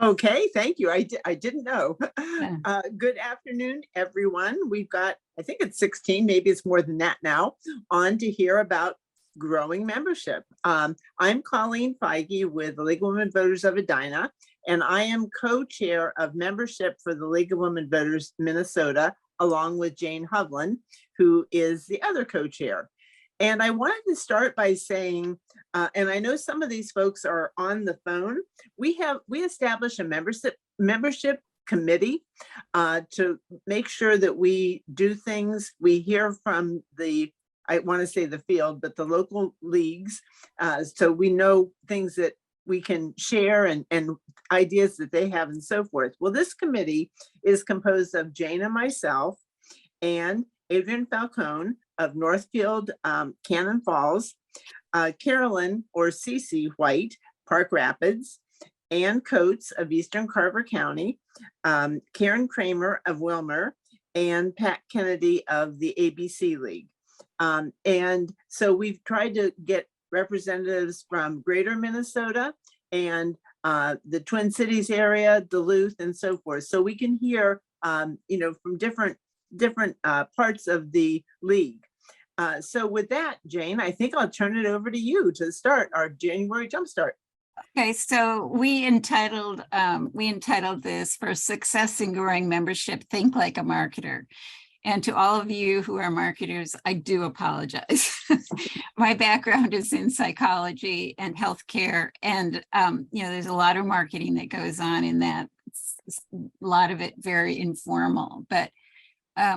Okay, thank you. I didn't know. Yeah. Good afternoon, everyone. We've got, I think it's 16, maybe it's more than that now, on to hear about growing membership. I'm Colleen Feige with the League of Women Voters of Edina, and I am co-chair of membership for the League of Women Voters Minnesota, along with Jane Hovland, who is the other co-chair. And I wanted to start by saying, and I know some of these folks are on the phone. We established a membership committee to make sure that we do things. We hear from I want to say the field, but the local leagues, so we know things that we can share and ideas that they have and so forth. Well, this committee is composed of Jane and myself and Adrian Falcone of Northfield, Cannon Falls, Carolyn or Cece White, Park Rapids, Ann Coates of Eastern Carver County, Karen Kramer of Wilmer, and Pat Kennedy of the ABC League. And so we've tried to get representatives from Greater Minnesota and the Twin Cities area, Duluth, and so forth. So we can hear, from different parts of the league. So with that, Jane, I think I'll turn it over to you to start our January Jumpstart. Okay, so we entitled this for Success in Growing Membership, Think Like a Marketer. And to all of you who are marketers, I do apologize. My background is in psychology and healthcare, and there's a lot of marketing that goes on in that. It's a lot of it very informal, but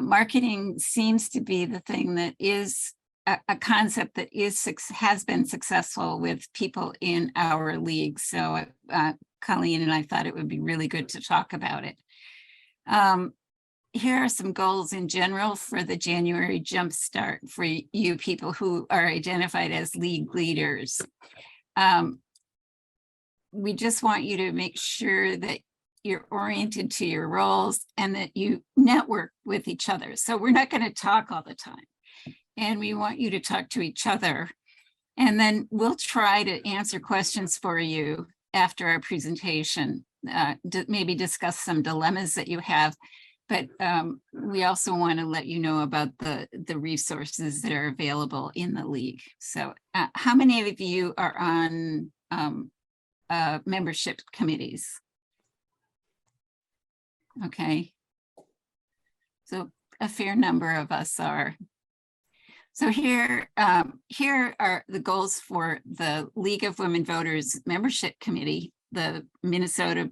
marketing seems to be the thing that is a concept that has been successful with people in our league. So Colleen and I thought it would be really good to talk about it. Here are some goals in general for the January Jumpstart for you people who are identified as league leaders. We just want you to make sure that you're oriented to your roles and that you network with each other. So we're not going to talk all the time, and we want you to talk to each other. And then we'll try to answer questions for you after our presentation, maybe discuss some dilemmas that you have. But we also want to let you know about the resources that are available in the league. So how many of you are on membership committees? Okay, so a fair number of us are. So here are the goals for the League of Women Voters Membership Committee. The Minnesota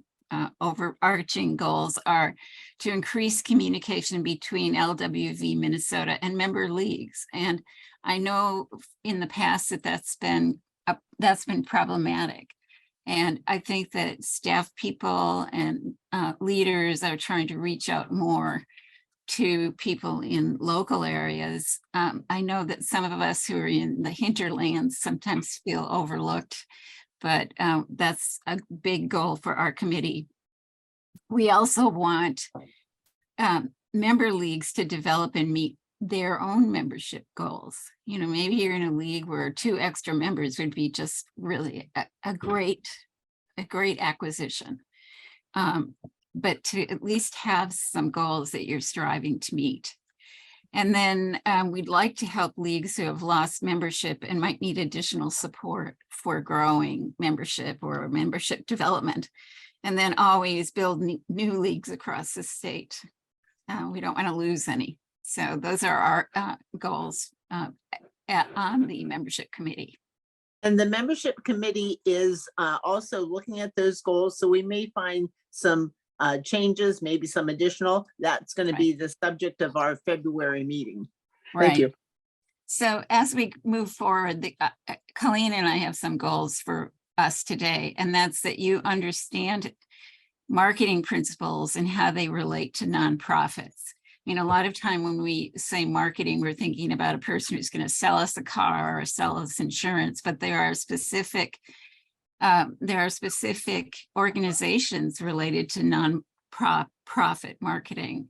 overarching goals are to increase communication between LWV Minnesota and member leagues. And I know in the past that that's been problematic. And I think that staff people and leaders are trying to reach out more to people in local areas. I know that some of us who are in the hinterlands sometimes feel overlooked, but that's a big goal for our committee. We also want member leagues to develop and meet their own membership goals. Maybe you're in a league where 2 extra members would be just really a great acquisition. But to at least have some goals that you're striving to meet. And then we'd like to help leagues who have lost membership and might need additional support for growing membership or membership development. And then always build new leagues across the state. We don't want to lose any. So those are our goals on the membership committee. And the membership committee is also looking at those goals. So we may find some changes, maybe some additional. That's going to be the subject of our February meeting. Thank you. So as we move forward, Colleen and I have some goals for us today, and that's that you understand marketing principles and how they relate to nonprofits. A lot of time when we say marketing, we're thinking about a person who's going to sell us a car or sell us insurance, but there are specific organizations related to non-profit marketing.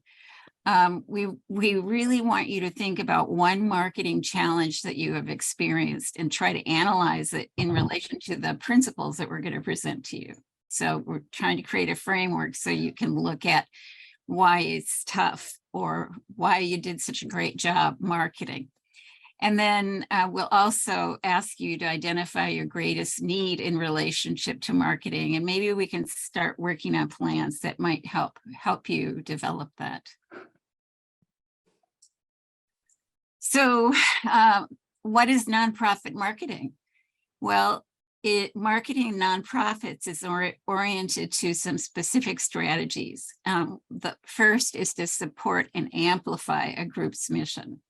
We really want you to think about one marketing challenge that you have experienced and try to analyze it in relation to the principles that we're going to present to you. So we're trying to create a framework so you can look at why it's tough or why you did such a great job marketing. And then we'll also ask you to identify your greatest need in relationship to marketing. And maybe we can start working on plans that might help you develop that. So what is nonprofit marketing? Well, marketing nonprofits is oriented to some specific strategies. The first is to support and amplify a group's mission.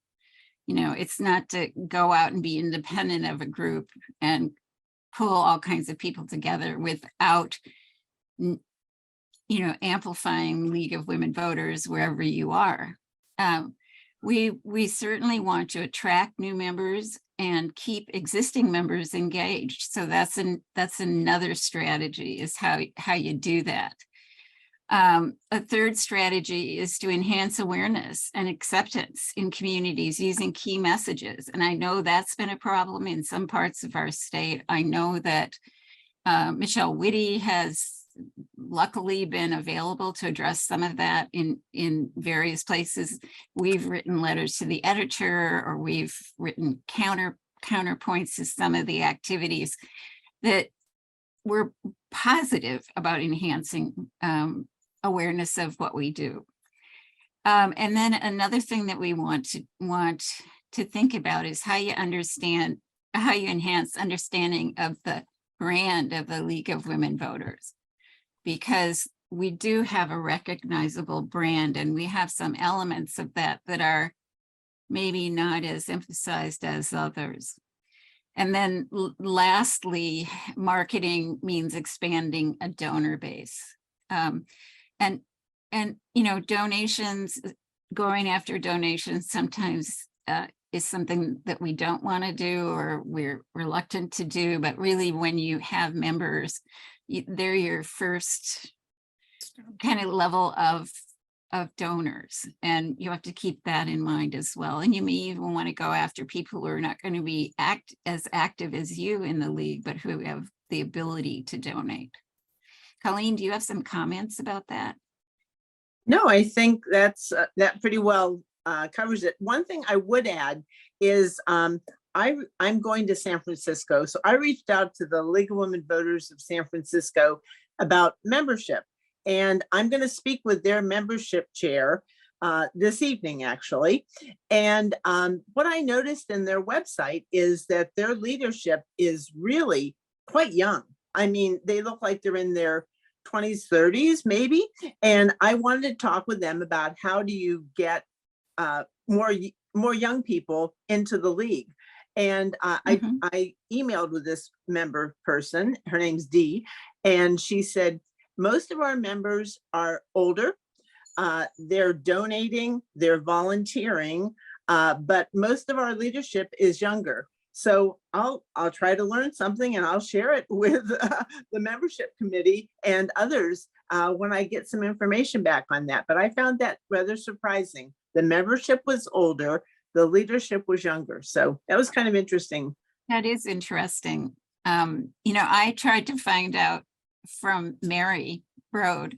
You know, it's not to go out and be independent of a group and pull all kinds of people together without, you know, amplifying League of Women Voters wherever you are. We certainly want to attract new members and keep existing members engaged. So that's another strategy, is how you do that. A third strategy is to enhance awareness and acceptance in communities using key messages. And I know that's been a problem in some parts of our state. I know that Michelle Whitty has luckily been available to address some of that in various places. We've written letters to the editor, or we've written counterpoints to some of the activities that were positive about enhancing awareness of what we do. And then another thing that we want to think about is how you enhance understanding of the brand of the League of Women Voters, because we do have a recognizable brand, and we have some elements of that are maybe not as emphasized as others. And then lastly, marketing means expanding a donor base. And you know, donations, going after donations sometimes is something that we don't want to do, or we're reluctant to do. But really, when you have members, they're your first kind of level of donors, and you have to keep that in mind as well. And you may even want to go after people who are not going to be as active as you in the league, but who have the ability to donate. Colleen, do you have some comments about that? No, I think that pretty well covers it. One thing I would add is I'm going to San Francisco. So I reached out to the League of Women Voters of San Francisco about membership. And I'm going to speak with their membership chair this evening, actually. And what I noticed in their website is that their leadership is really quite young. I mean, they look like they're in their 20s, 30s, maybe. And I wanted to talk with them about how do you get more young people into the league. And I emailed with this member person, her name's Dee, and she said, most of our members are older, they're donating, they're volunteering, but most of our leadership is younger. So I'll try to learn something, and I'll share it with the membership committee and others when I get some information back on that. But I found that rather surprising. The membership was older, the leadership was younger. So that was kind of interesting. That is interesting. You know, I tried to find out from Mary Broad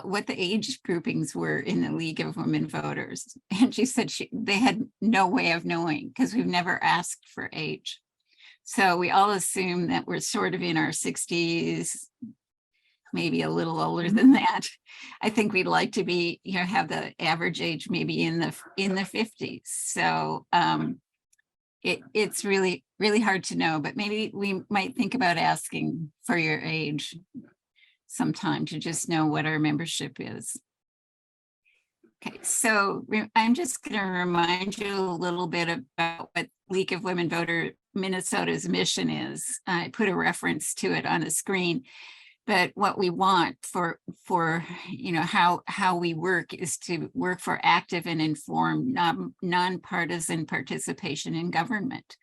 what the age groupings were in the League of Women Voters. And she said they had no way of knowing, because we've never asked for age. So we all assume that we're sort of in our 60s, maybe a little older than that. I think we'd like to be, you know, have the average age maybe in the 50s. So it's really, really hard to know, but maybe we might think about asking for your age sometime to just know what our membership is. Okay, so I'm just going to remind you a little bit about what League of Women Voters Minnesota's mission is. I put a reference to it on the screen, but what we want for you know, how we work is to work for active and informed nonpartisan participation in government.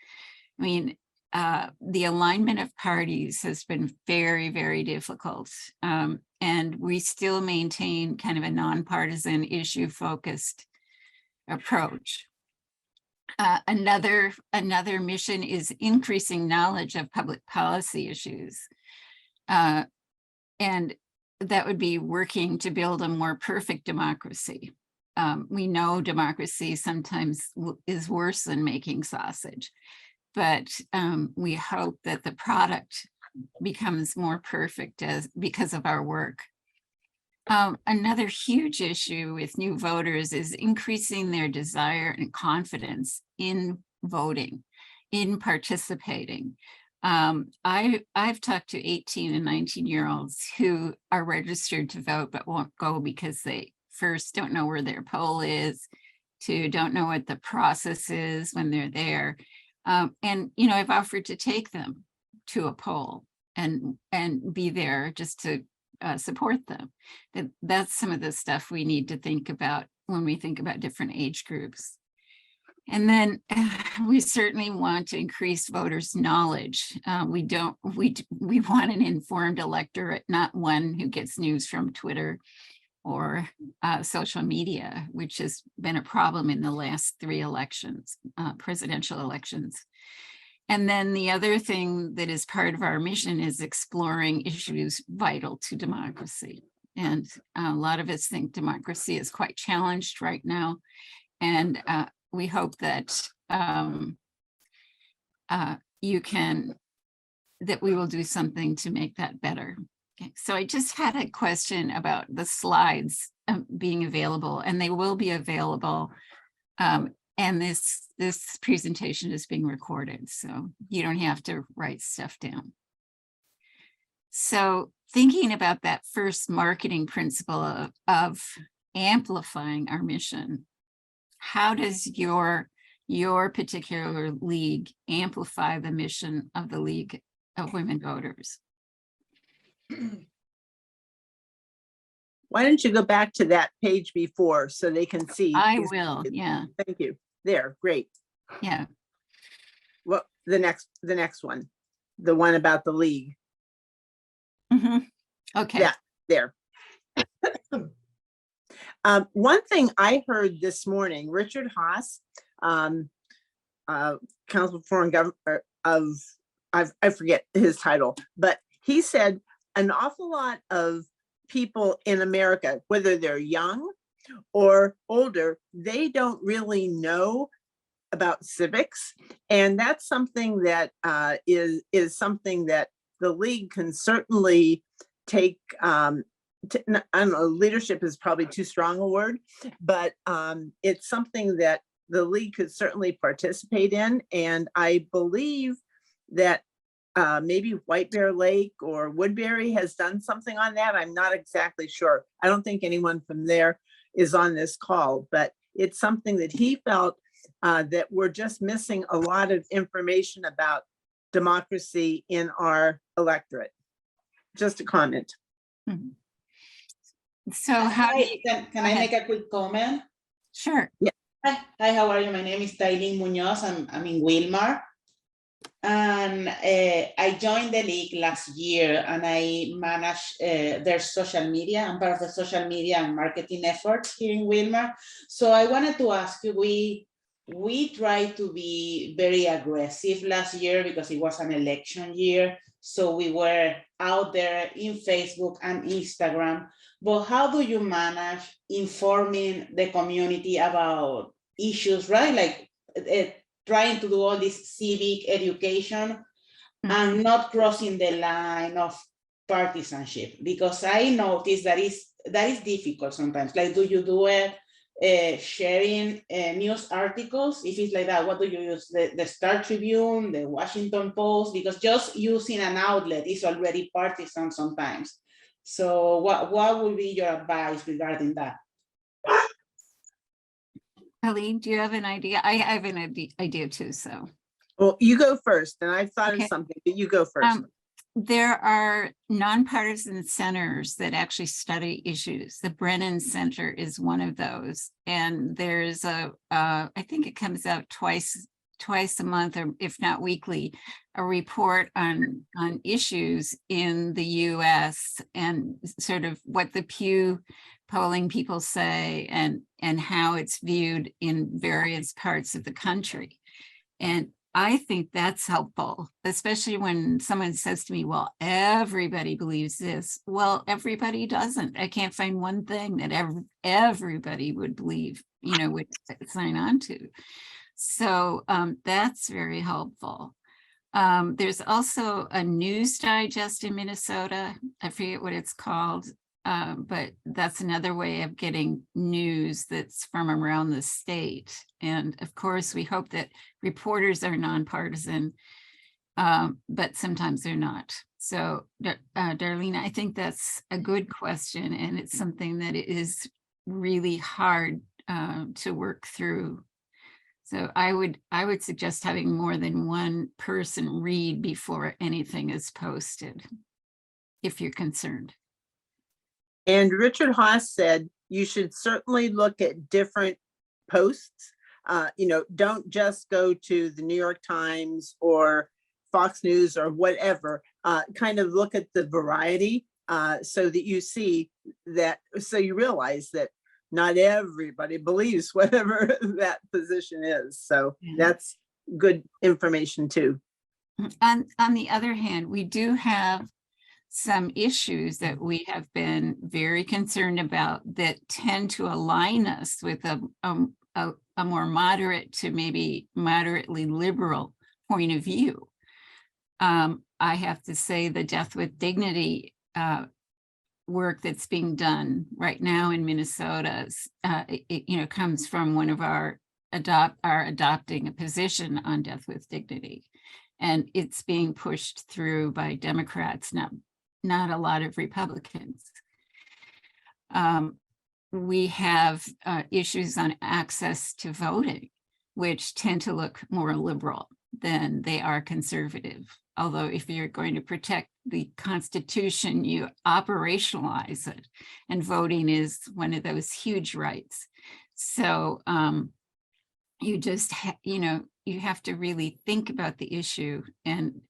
I mean, the alignment of parties has been very, very difficult. And we still maintain kind of a nonpartisan, issue-focused approach. Another mission is increasing knowledge of public policy issues. and that would be working to build a more perfect democracy. We know democracy sometimes is worse than making sausage, but we hope that the product becomes more perfect because of our work. Another huge issue with new voters is increasing their desire and confidence in voting, in participating. I've talked to 18 and 19-year-olds who are registered to vote but won't go because they first don't know where their poll is, don't know what the process is when they're there. And I've offered to take them to a poll and be there just to support them. That's some of the stuff we need to think about when we think about different age groups. And then we certainly want to increase voters' knowledge. We want an informed electorate, not one who gets news from Twitter or social media, which has been a problem in the last 3 elections, presidential elections. And then the other thing that is part of our mission is exploring issues vital to democracy. And a lot of us think democracy is quite challenged right now. And we hope that that we will do something to make that better. Okay, so I just had a question about the slides being available, and they will be available. And this presentation is being recorded, so you don't have to write stuff down. So thinking about that first marketing principle of amplifying our mission, how does your particular league amplify the mission of the League of Women Voters? Why don't you go back to that page before so they can see? I will, yeah. Thank you. There, great. Yeah. Well, the next one, the one about the league. Mm-hmm. Okay. Yeah, there. One thing I heard this morning, Richard Haas, Council Foreign Government I forget his title, but he said an awful lot of people in America, whether they're young or older, they don't really know about civics. And that's something that is something that the league can certainly take. I don't know, leadership is probably too strong a word, but it's something that the league could certainly participate in. And I believe that maybe White Bear Lake or Woodbury has done something on that. I'm not exactly sure. I don't think anyone from there is on this call, but it's something that he felt that we're just missing a lot of information about democracy in our electorate. Just a comment. Mm-hmm. So how do you, can I make a quick comment? Sure. Yeah. Hi, how are you? My name is Taylin Munoz. I'm in Wilmar. And I joined the league last year and I manage their social media. I'm part of the social media and marketing efforts here in Wilmar. So I wanted to ask you, we tried to be very aggressive last year because it was an election year. So we were out there in Facebook and Instagram. But how do you manage informing the community about issues, right? Like trying to do all this civic education and not crossing the line of partisanship? Because I noticed that is difficult sometimes. Like, do you do it sharing news articles? If it's like that, what do you use? The Star Tribune, the Washington Post? Because just using an outlet is already partisan sometimes. So what would be your advice regarding that? Colleen, do you have an idea? I have an idea too, so. Well, you go first, and I've thought Okay. of something, but you go first. There are nonpartisan centers that actually study issues. The Brennan Center is one of those. And there's I think it comes out twice a month, or if not weekly, a report on issues in the US and sort of what the Pew polling people say and how it's viewed in various parts of the country. And I think that's helpful, especially when someone says to me, well, everybody believes this. Well, everybody doesn't. I can't find one thing that everybody would believe, would sign on to. So that's very helpful. There's also a news digest in Minnesota. I forget what it's called, but that's another way of getting news that's from around the state. And of course, we hope that reporters are nonpartisan, but sometimes they're not. So, Darlene, I think that's a good question, and it's something that is really hard to work through. So I would suggest having more than one person read before anything is posted, if you're concerned. And Richard Haas said, you should certainly look at different posts. Don't just go to the New York Times or Fox News or whatever. Kind of look at the variety so that you see that, so you realize that not everybody believes whatever that position is. So that's good information too. On the other hand, we do have some issues that we have been very concerned about that tend to align us with a more moderate to maybe moderately liberal point of view. I have to say the Death with Dignity work that's being done right now in Minnesota, it comes from one of our adopting a position on death with dignity, and it's being pushed through by Democrats, not a lot of Republicans. We have issues on access to voting, which tend to look more liberal than they are conservative. Although if you're going to protect the Constitution, you operationalize it, and voting is one of those huge rights. So you just, you have to really think about the issue and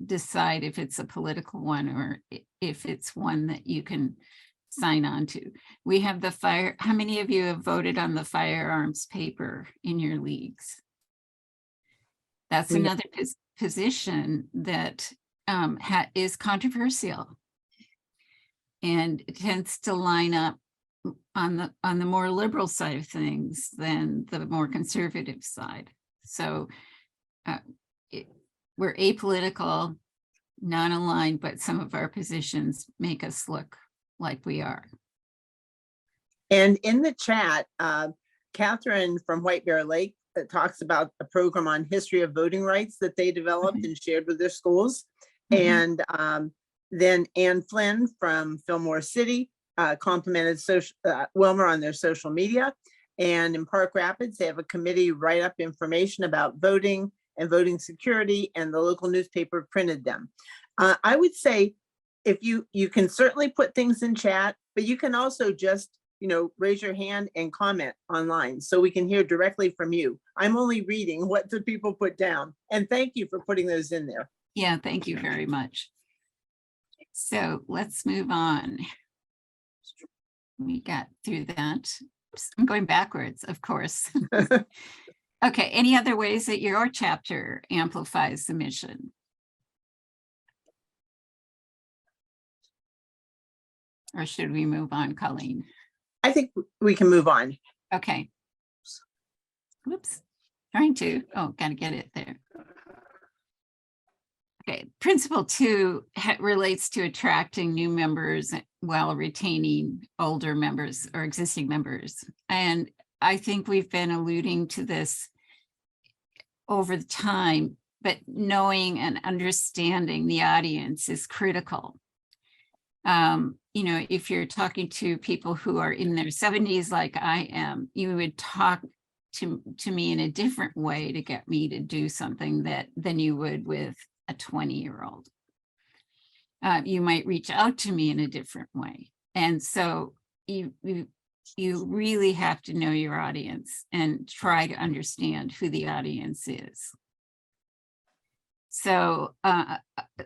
decide if it's a political one or if it's one that you can sign on to. We have the how many of you have voted on the firearms paper in your leagues? That's another position that is controversial, and it tends to line up on the more liberal side of things than the more conservative side. So we're apolitical, non-aligned, but some of our positions make us look like we are. And in the chat, Catherine from White Bear Lake talks about a program on history of voting rights that they developed and shared with their schools. And then Ann Flynn from Fillmore City complimented Wilmer on their social media. And in Park Rapids, they have a committee write up information about voting and voting security, and the local newspaper printed them. I would say if you can certainly put things in chat, but you can also just raise your hand and comment online so we can hear directly from you. I'm only reading what the people put down, and thank you for putting those in there. Yeah, thank you very much. So let's move on. We got through that. Oops, I'm going backwards, of course. Okay, any other ways that your chapter amplifies the mission? Or should we move on, Colleen? I think we can move on. Okay. Whoops, trying to, gotta get it there. Okay, principle 2 relates to attracting new members while retaining older members or existing members. And I think we've been alluding to this over the time, but knowing and understanding the audience is critical. If you're talking to people who are in their 70s, like I am, you would talk to me in a different way to get me to do something than you would with a 20-year-old. You might reach out to me in a different way. And so you really have to know your audience and try to understand who the audience is. So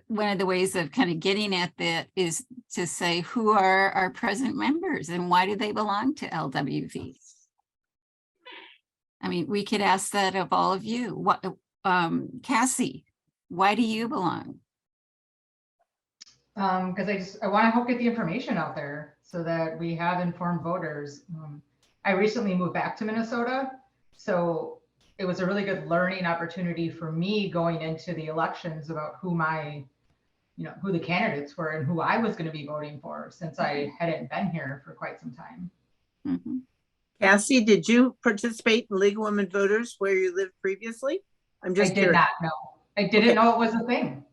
one of the ways of kind of getting at that is to say, who are our present members and why do they belong to LWV? I mean, we could ask that of all of you. Cassie, why do you belong? Because I want to help get the information out there so that we have informed voters. I recently moved back to Minnesota, so it was a really good learning opportunity for me going into the elections about who the candidates were and who I was going to be voting for, since I hadn't been here for quite some time. Mhm. Cassie, did you participate in League of Women Voters where you lived previously? I'm I just did curious. not know. I didn't Okay. know it was a thing.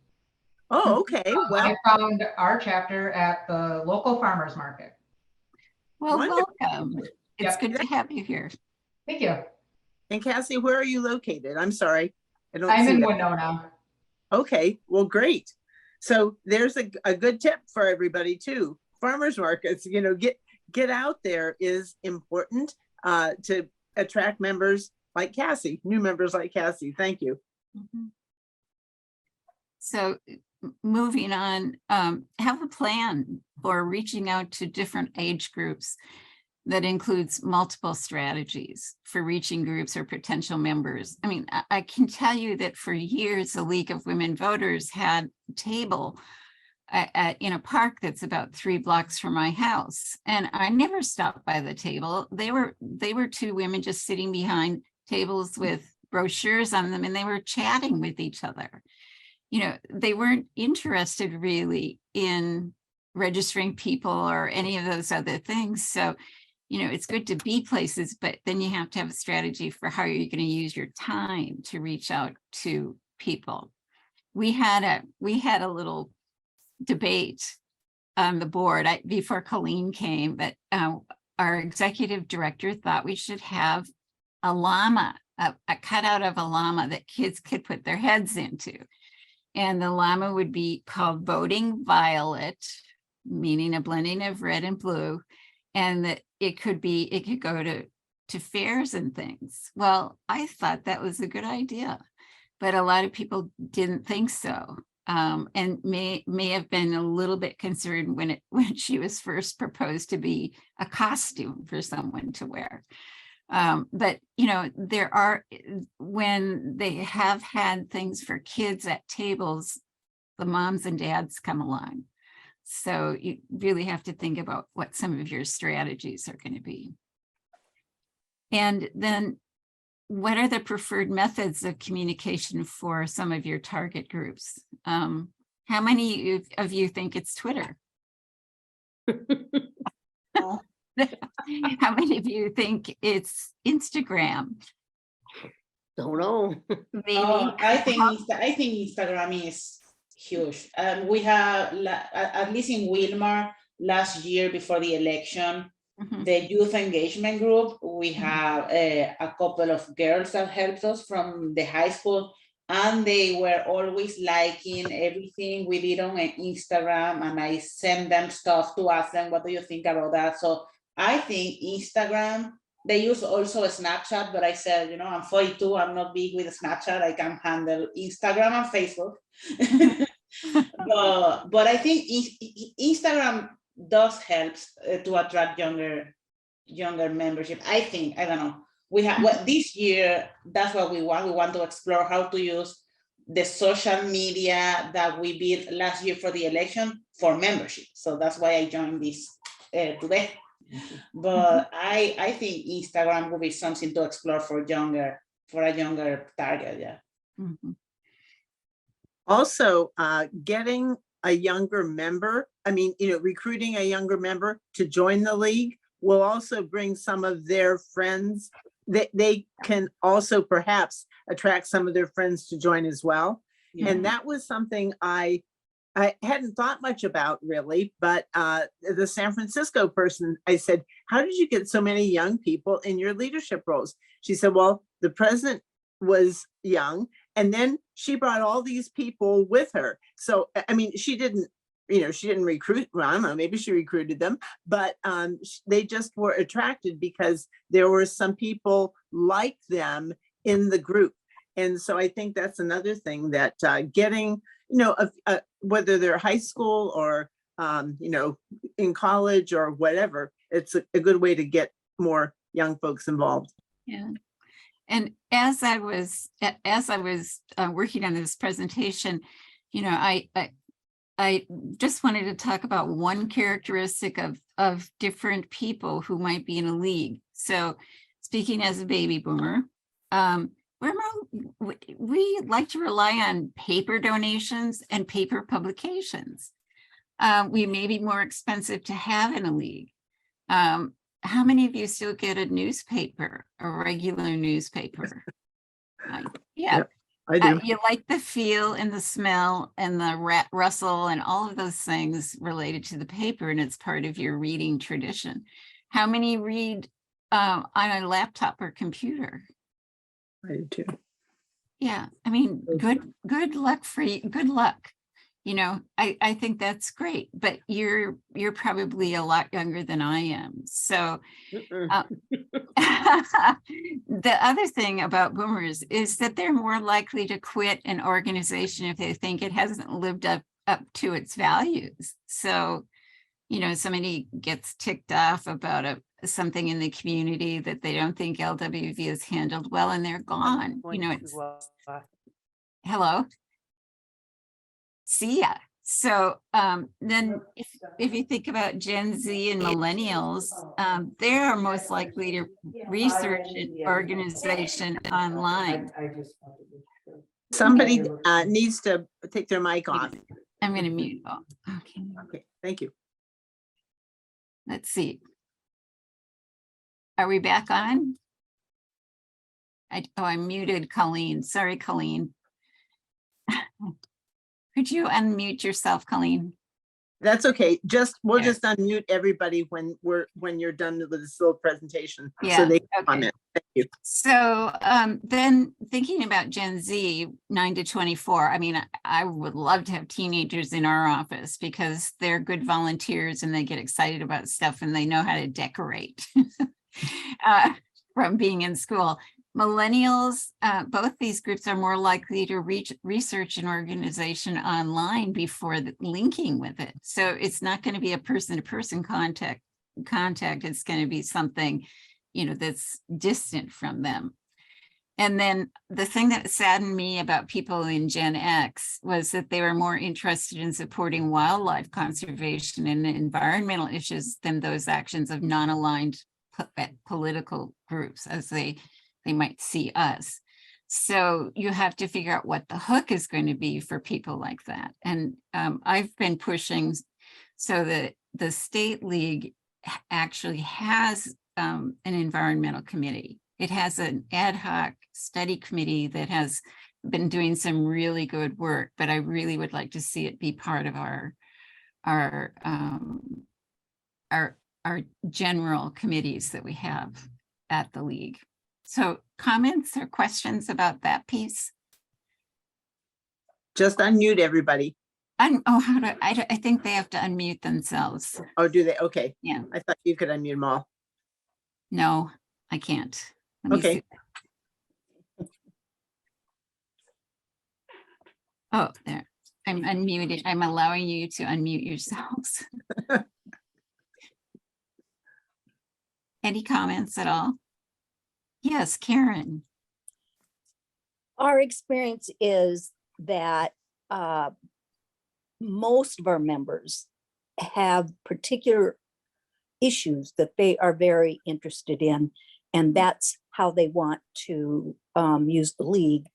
Oh, okay. Well, I found our chapter at the local farmers market. Well, Wonderful. welcome. It's Yep. good to have you here. Thank you. and Cassie, where are you located? I'm sorry. I don't I'm see in that. Winona. Okay, well, great. So there's a good tip for everybody too. Farmers markets, get out there is important to attract members like Cassie, new members like Cassie. Thank you. Mhm. So moving on, have a plan for reaching out to different age groups that includes multiple strategies for reaching groups or potential members. I mean, I can tell you that for years, the League of Women Voters had a table in a park that's about 3 blocks from my house. And I never stopped by the table. They were two women just sitting behind tables with brochures on them, and they were chatting with each other. They weren't interested really in registering people or any of those other things. So, it's good to be places, but then you have to have a strategy for how you're going to use your time to reach out to people. We had a little debate on the board before Colleen came, that our executive director thought we should have a llama, a cutout of a llama that kids could put their heads into. And the llama would be called Voting Violet, meaning a blending of red and blue. And that it could go to fairs and things. Well, I thought that was a good idea, but a lot of people didn't think so. And may have been a little bit concerned when she was first proposed to be a costume for someone to wear. But there are, when they have had things for kids at tables, the moms and dads come along. So you really have to think about what some of your strategies are going to be. And then what are the preferred methods of communication for some of your target groups? How many of you think it's Twitter? No. How many of you think it's Instagram? Don't know. Maybe. I think Instagram is huge. We have, at least in Wilmar, last year before the election, Mhm. the youth engagement group, we have a couple of girls that helped us from the high school, and they were always liking everything we did on Instagram, and I send them stuff to ask them, what do you think about that? So I think Instagram, they use also a Snapchat, but I said, I'm 42, I'm not big with Snapchat, I can handle Instagram and Facebook. but I think Instagram does help to attract younger membership. I think, I don't know. We have this year, that's what we want. We want to explore how to use the social media that we built last year for the election for membership. So that's why I joined this today. But I think Instagram will be something to explore for a younger target. Yeah. Mhm. Also, getting a younger member, recruiting a younger member to join the league will also bring some of their friends. They can also perhaps attract some of their friends to join as well. Yeah. And that was something I hadn't thought much about really, but the San Francisco person, I said, how did you get so many young people in your leadership roles? She said, well, the president was young, and then she brought all these people with her. So, she didn't recruit, well, I don't know, maybe she recruited them, but they just were attracted because there were some people like them in the group. And so I think that's another thing, that getting, whether they're high school or, in college or whatever, it's a good way to get more young folks involved. Yeah. And as I was working on this presentation, you know, I just wanted to talk about one characteristic of different people who might be in a league. So speaking as a baby boomer, we like to rely on paper donations and paper publications. We may be more expensive to have in a league. How many of you still get a newspaper, a regular newspaper? Yeah. Yep, I do. You like the feel and the smell and the rustle and all of those things related to the paper, and it's part of your reading tradition. How many read on a laptop or computer? I do too. Yeah, I mean, good luck for you. Good luck. You know, I think that's great, but you're probably a lot younger than I am. So the other thing about boomers is that they're more likely to quit an organization if they think it hasn't lived up to its values. So, you know, somebody gets ticked off about something in the community that they don't think LWV has handled well, and they're gone. You know, it's hello. See ya. So then if you think about Gen Z and millennials, they are most likely to research an organization online. Somebody needs to take their mic off. I'm going to mute. Oh, okay. Okay, thank you. Let's see. Are we back on? I muted Colleen. Sorry, Colleen. Could you unmute yourself, Colleen? That's okay. We'll Yeah. just unmute everybody when you're done with this little presentation. Yeah, So they can okay. comment. Thank you. So then thinking about Gen Z 9 to 24, I mean, I would love to have teenagers in our office because they're good volunteers and they get excited about stuff and they know how to decorate from being in school. Millennials, both these groups are more likely to research an organization online before linking with it. So it's not going to be a person-to-person contact. It's going to be something, you know, that's distant from them. And then the thing that saddened me about people in Gen X was that they were more interested in supporting wildlife conservation and environmental issues than those actions of non-aligned political groups as they might see us. So you have to figure out what the hook is going to be for people like that. And I've been pushing so that the state league actually has an environmental committee. It has an ad hoc study committee that has been doing some really good work, but I really would like to see it be part of our general committees that we have at the league. So comments or questions about that piece? Just unmute everybody. I think they have to unmute themselves. Oh, do they? Okay. Yeah. I thought you could unmute them all. No, I can't. Let me Okay. see. Oh, there. I'm unmuted. I'm allowing you to unmute yourselves. Any comments at all? Yes, Karen. Our experience is that most of our members have particular issues that they are very interested in, and that's how they want to use the league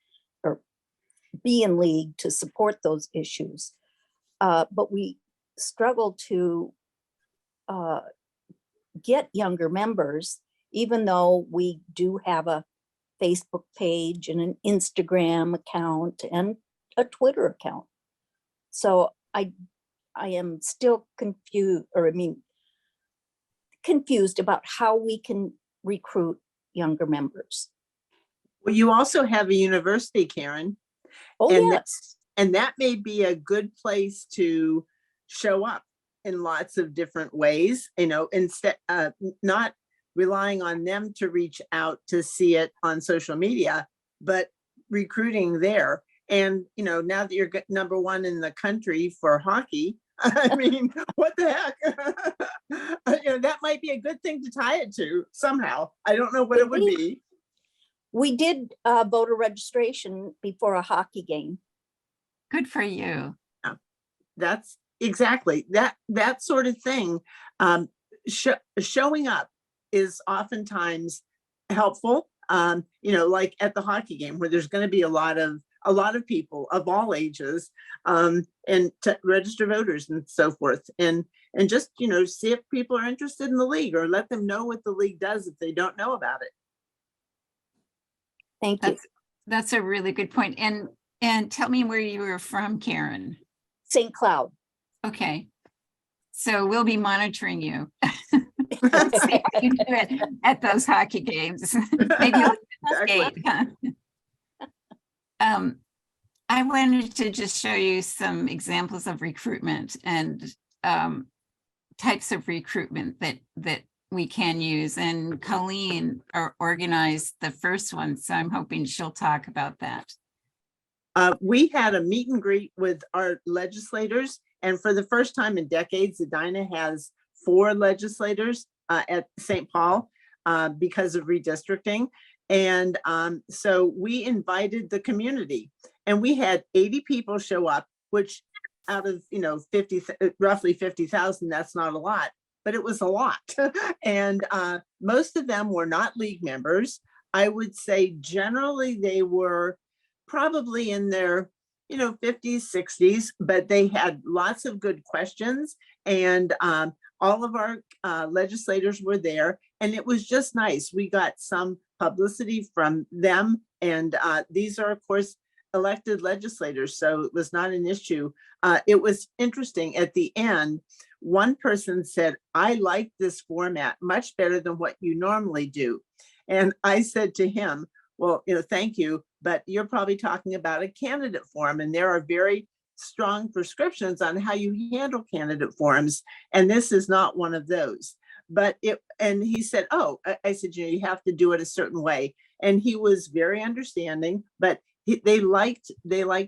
or be in league to support those issues. But we struggle to get younger members, even though we do have a Facebook page and an Instagram account and a Twitter account. So I am still confused about how we can recruit younger members. Well, you also have a university, Karen. Oh, And yes. And that may be a good place to show up in lots of different ways, you know, instead not relying on them to reach out to see it on social media, but recruiting there. And, you know, now that you're number one in the country for hockey, I mean, what the heck? You know, that might be a good thing to tie it to somehow. I don't know what it would be. We did voter registration before a hockey game. Good for you. That's exactly that sort of thing. Showing up is oftentimes helpful. Like at the hockey game where there's going to be a lot of people of all ages, and to register voters and so forth, and just see if people are interested in the league, or let them know what the league does if they don't know about it. Thank you. That's a really good point. And tell me where you were from, Karen. St. Cloud. Okay. So we'll be monitoring you. See how you do it at those hockey games. Maybe we'll skate, huh? I wanted to just show you some examples of recruitment and types of recruitment that we can use. And Colleen organized the first one, so I'm hoping she'll talk about that. We had a meet and greet with our legislators, and for the first time in decades, Edina has 4 legislators at St. Paul because of redistricting. And so we invited the community, and we had 80 people show up, which out of roughly 50,000, that's not a lot, but it was a lot. And most of them were not league members. I would say generally they were probably in their 50s, 60s, but they had lots of good questions, and all of our legislators were there, and it was just nice. We got some publicity from them, and these are, of course, elected legislators, so it was not an issue. It was interesting. At the end, one person said, "I like this format much better than what you normally do." And I said to him, "Well, thank you, but you're probably talking about a candidate forum, and there are very strong prescriptions on how you handle candidate forums, and this is not one of those." And he said, "Oh," I said, "you have to do it a certain way." And he was very understanding, but they liked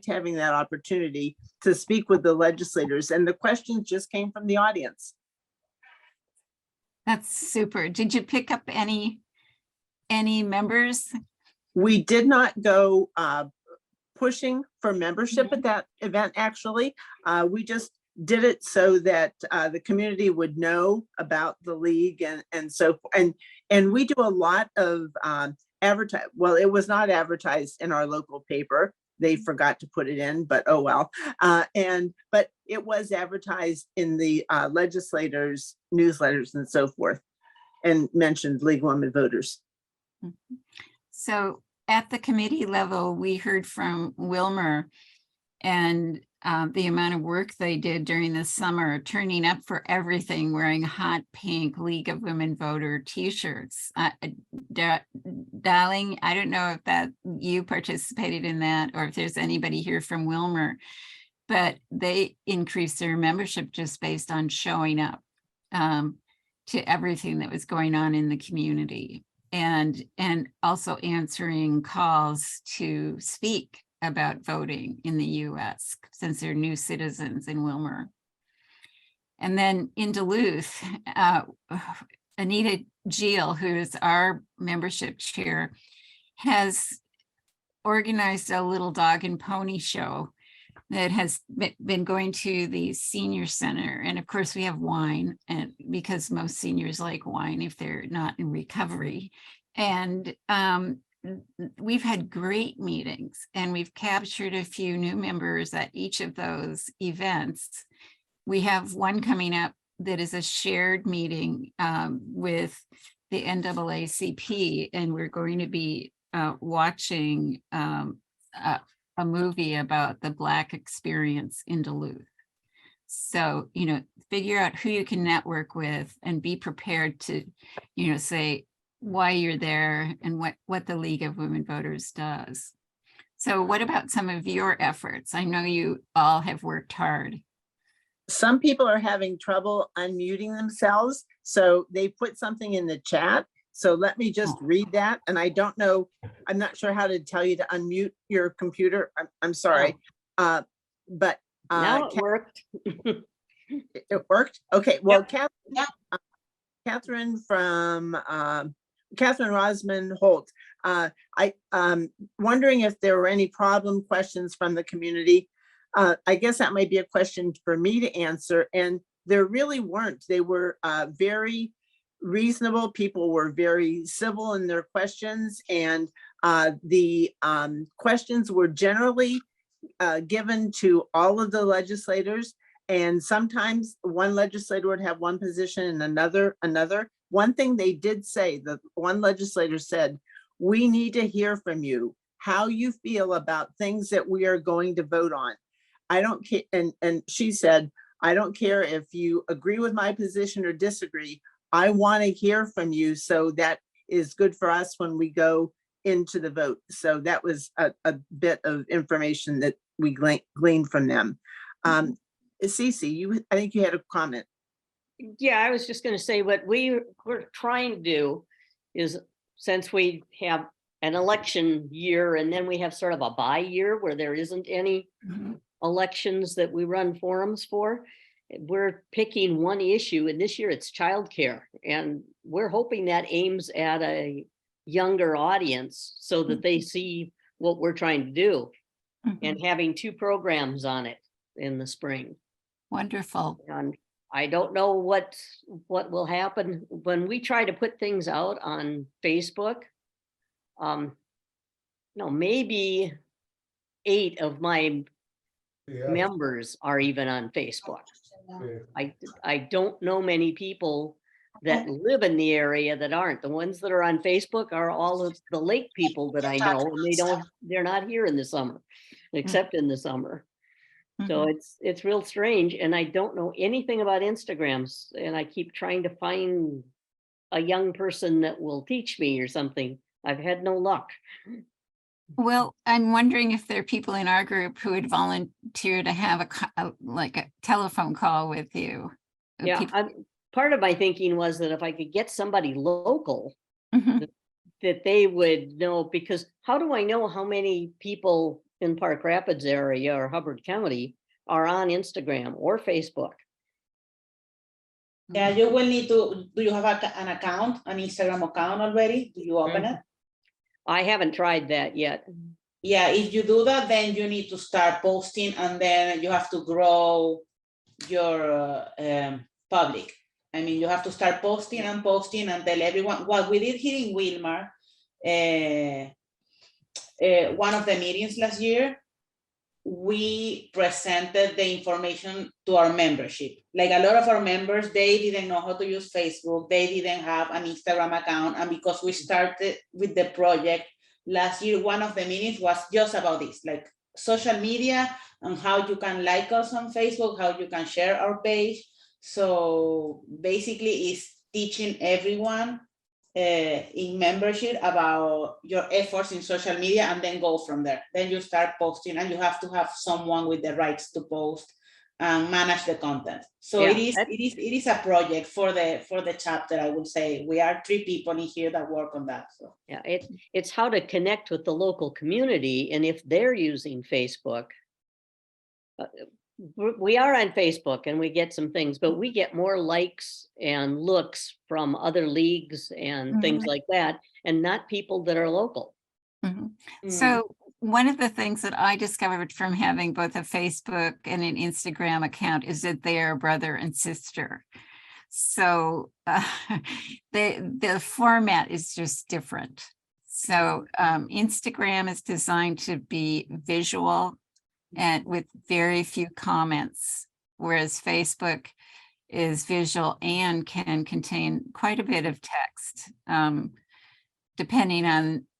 having that opportunity to speak with the legislators, and the questions just came from the audience. That's super. Did you pick up any members? We did not go pushing for membership at that event, actually. We just did it so that the community would know about the league, and so and we do a lot of advertise. Well, it was not advertised in our local paper. They forgot to put it in, but oh well. But it was advertised in the legislators' newsletters and so forth, and mentioned League of Women Voters. So at the committee level, we heard from Wilmer and the amount of work they did during the summer, turning up for everything, wearing hot pink League of Women Voter t-shirts. Darling, I don't know if that you participated in that, or if there's anybody here from Wilmer, but they increased their membership just based on showing up to everything that was going on in the community, and also answering calls to speak about voting in the US, since they're new citizens in Wilmer. And then in Duluth, Anita Geel, who is our membership chair, has organized a little dog and pony show that has been going to the senior center. And of course we have wine, and because most seniors like wine if they're not in recovery. And we've had great meetings, and we've captured a few new members at each of those events. We have one coming up that is a shared meeting with the NAACP, and we're going to be watching a movie about the Black experience in Duluth. So, figure out who you can network with, and be prepared to, say why you're there and what the League of Women Voters does. So what about some of your efforts? I know you all have worked hard. Some people are having trouble unmuting themselves, so they put something in the chat. So let me just read that. And I don't know, I'm not sure how to tell you to unmute your computer. I'm sorry. But now it worked. It worked? Okay, well, Catherine from Catherine Rosman Holt, Wondering if there were any problem questions from the community. I guess that might be a question for me to answer, and there really weren't. They were very reasonable. People were very civil in their questions, and the questions were generally given to all of the legislators. And sometimes one legislator would have one position and another. One thing they did say, that one legislator said, we need to hear from you, how you feel about things that we are going to vote on. I don't care. And she said, I don't care if you agree with my position or disagree. I want to hear from you. So that is good for us when we go into the vote. So that was a bit of information that we gleaned from them. Cece, I think you had a comment. Yeah, I was just going to say what we're trying to do is, since we have an election year and then we have sort of a bye year where there isn't any elections that we run forums for, we're picking one issue, and this year it's childcare, and we're hoping that aims at a younger audience so that they see what we're trying to do, and having 2 programs on it in the spring. Wonderful. And I don't know what will happen when we try to put things out on Facebook. No, maybe 8 of my members are even on Facebook. I don't know many people that live in the area that aren't. The ones that are on Facebook are all of the lake people that I know, and they're not here in the summer, except in the summer. So it's real strange, and I don't know anything about Instagrams, and I keep trying to find a young person that will teach me or something. I've had no luck. Well, I'm wondering if there are people in our group who would volunteer to have like a telephone call with you. Yeah, part of my thinking was that if I could get somebody local, that they would know, because how do I know how many people in Park Rapids area or Hubbard County are on Instagram or Facebook? Yeah, you will need to, do you have an account, an Instagram account already? Do you open it? I haven't tried that yet. Yeah, if you do that, then you need to start posting, and then you have to grow your public. I mean, you have to start posting and tell everyone. What we did here in Wilmar, one of the meetings last year, we presented the information to our membership. Like a lot of our members, they didn't know how to use Facebook. They didn't have an Instagram account. And because we started with the project last year, one of the meetings was just about this, like social media and how you can like us on Facebook, how you can share our page. So basically it's teaching everyone in membership about your efforts in social media, and then go from there. Then you start posting, and you have to have someone with the rights to post and manage the content. So yeah, it is a project for the chapter. I would say we are 3 people in here that work on that. So yeah, it's how to connect with the local community, and if they're using Facebook. We are on Facebook and we get some things, but we get more likes and looks from other leagues and things like that, and not people that are local. So one of the things that I discovered from having both a Facebook and an Instagram account is that they are brother and sister. So the format is just different. So Instagram is designed to be visual and with very few comments, whereas Facebook is visual and can contain quite a bit of text, depending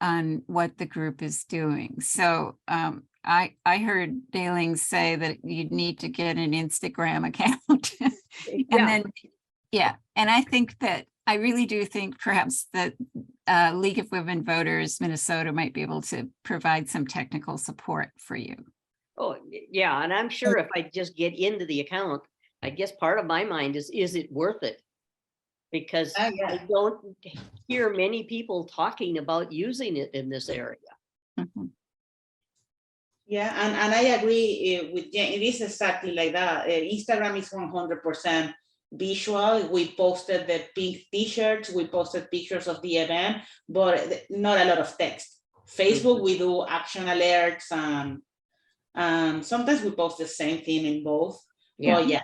on what the group is doing. So I heard Daling say that you'd need to get an Instagram account. And I really do think perhaps that League of Women Voters Minnesota might be able to provide some technical support for you. Oh, yeah. And I'm sure if I just get into the account, I guess part of my mind is it worth it? Because I don't hear many people talking about using it in this area. Yeah, and I agree with Jen. It is exactly like that. Instagram is 100% visual. We posted the pink t-shirts, we posted pictures of the event, but not a lot of text. Facebook, we do action alerts, and sometimes we post the same thing in both. Yeah. But yeah,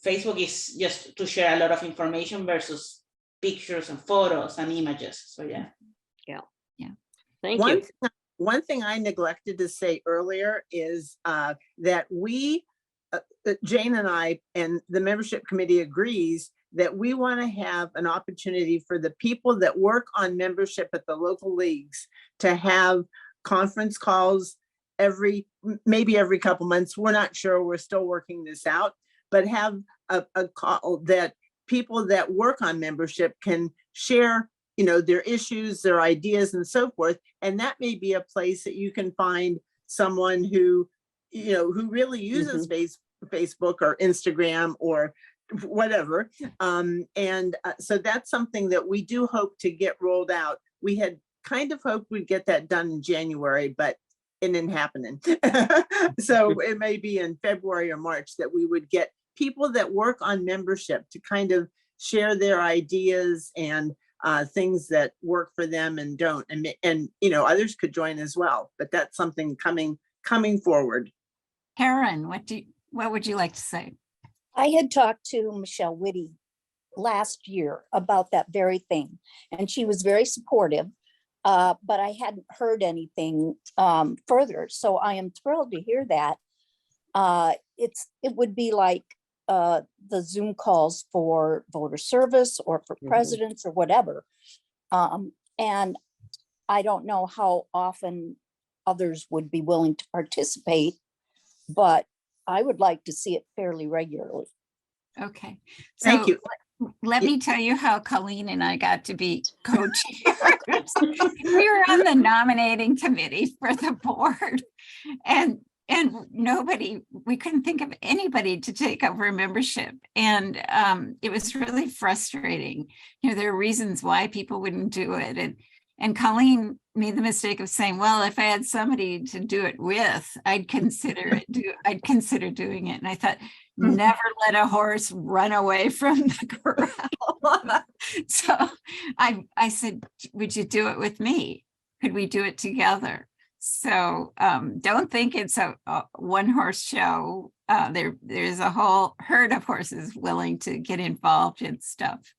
Facebook is just to share a lot of information versus pictures and photos and images. So yeah. Thank One you. thing- One thing I neglected to say earlier is that Jane and I and the membership committee agrees that we want to have an opportunity for the people that work on membership at the local leagues to have conference calls maybe every couple months. We're not sure. We're still working this out, but have a call that people that work on membership can share, their issues, their ideas and so forth. And that may be a place that you can find someone who really uses Facebook or Instagram or whatever. So that's something that we do hope to get rolled out. We had kind of hoped we'd get that done in January, but it didn't happen. So it may be in February or March that we would get people that work on membership to kind of share their ideas and things that work for them and don't, and others could join as well. But that's something coming forward. Karen, what would you like to say? I had talked to Michelle Whitty last year about that very thing, and she was very supportive, but I hadn't heard anything further. So I am thrilled to hear that. It would be like the Zoom calls for voter service or for presidents or whatever. And I don't know how often others would be willing to participate, but I would like to see it fairly regularly. Okay. Thank you. Let me tell you how Colleen and I got to be co-chairs. We were on the nominating committee for the board, and we couldn't think of anybody to take over membership. And it was really frustrating. There are reasons why people wouldn't do it. And Colleen made the mistake of saying, well, if I had somebody to do it with, I'd consider doing it. And I thought, never let a horse run away from the corral. So I said, would you do it with me? Could we do it together? So don't think it's a one horse show. There's a whole herd of horses willing to get involved in stuff.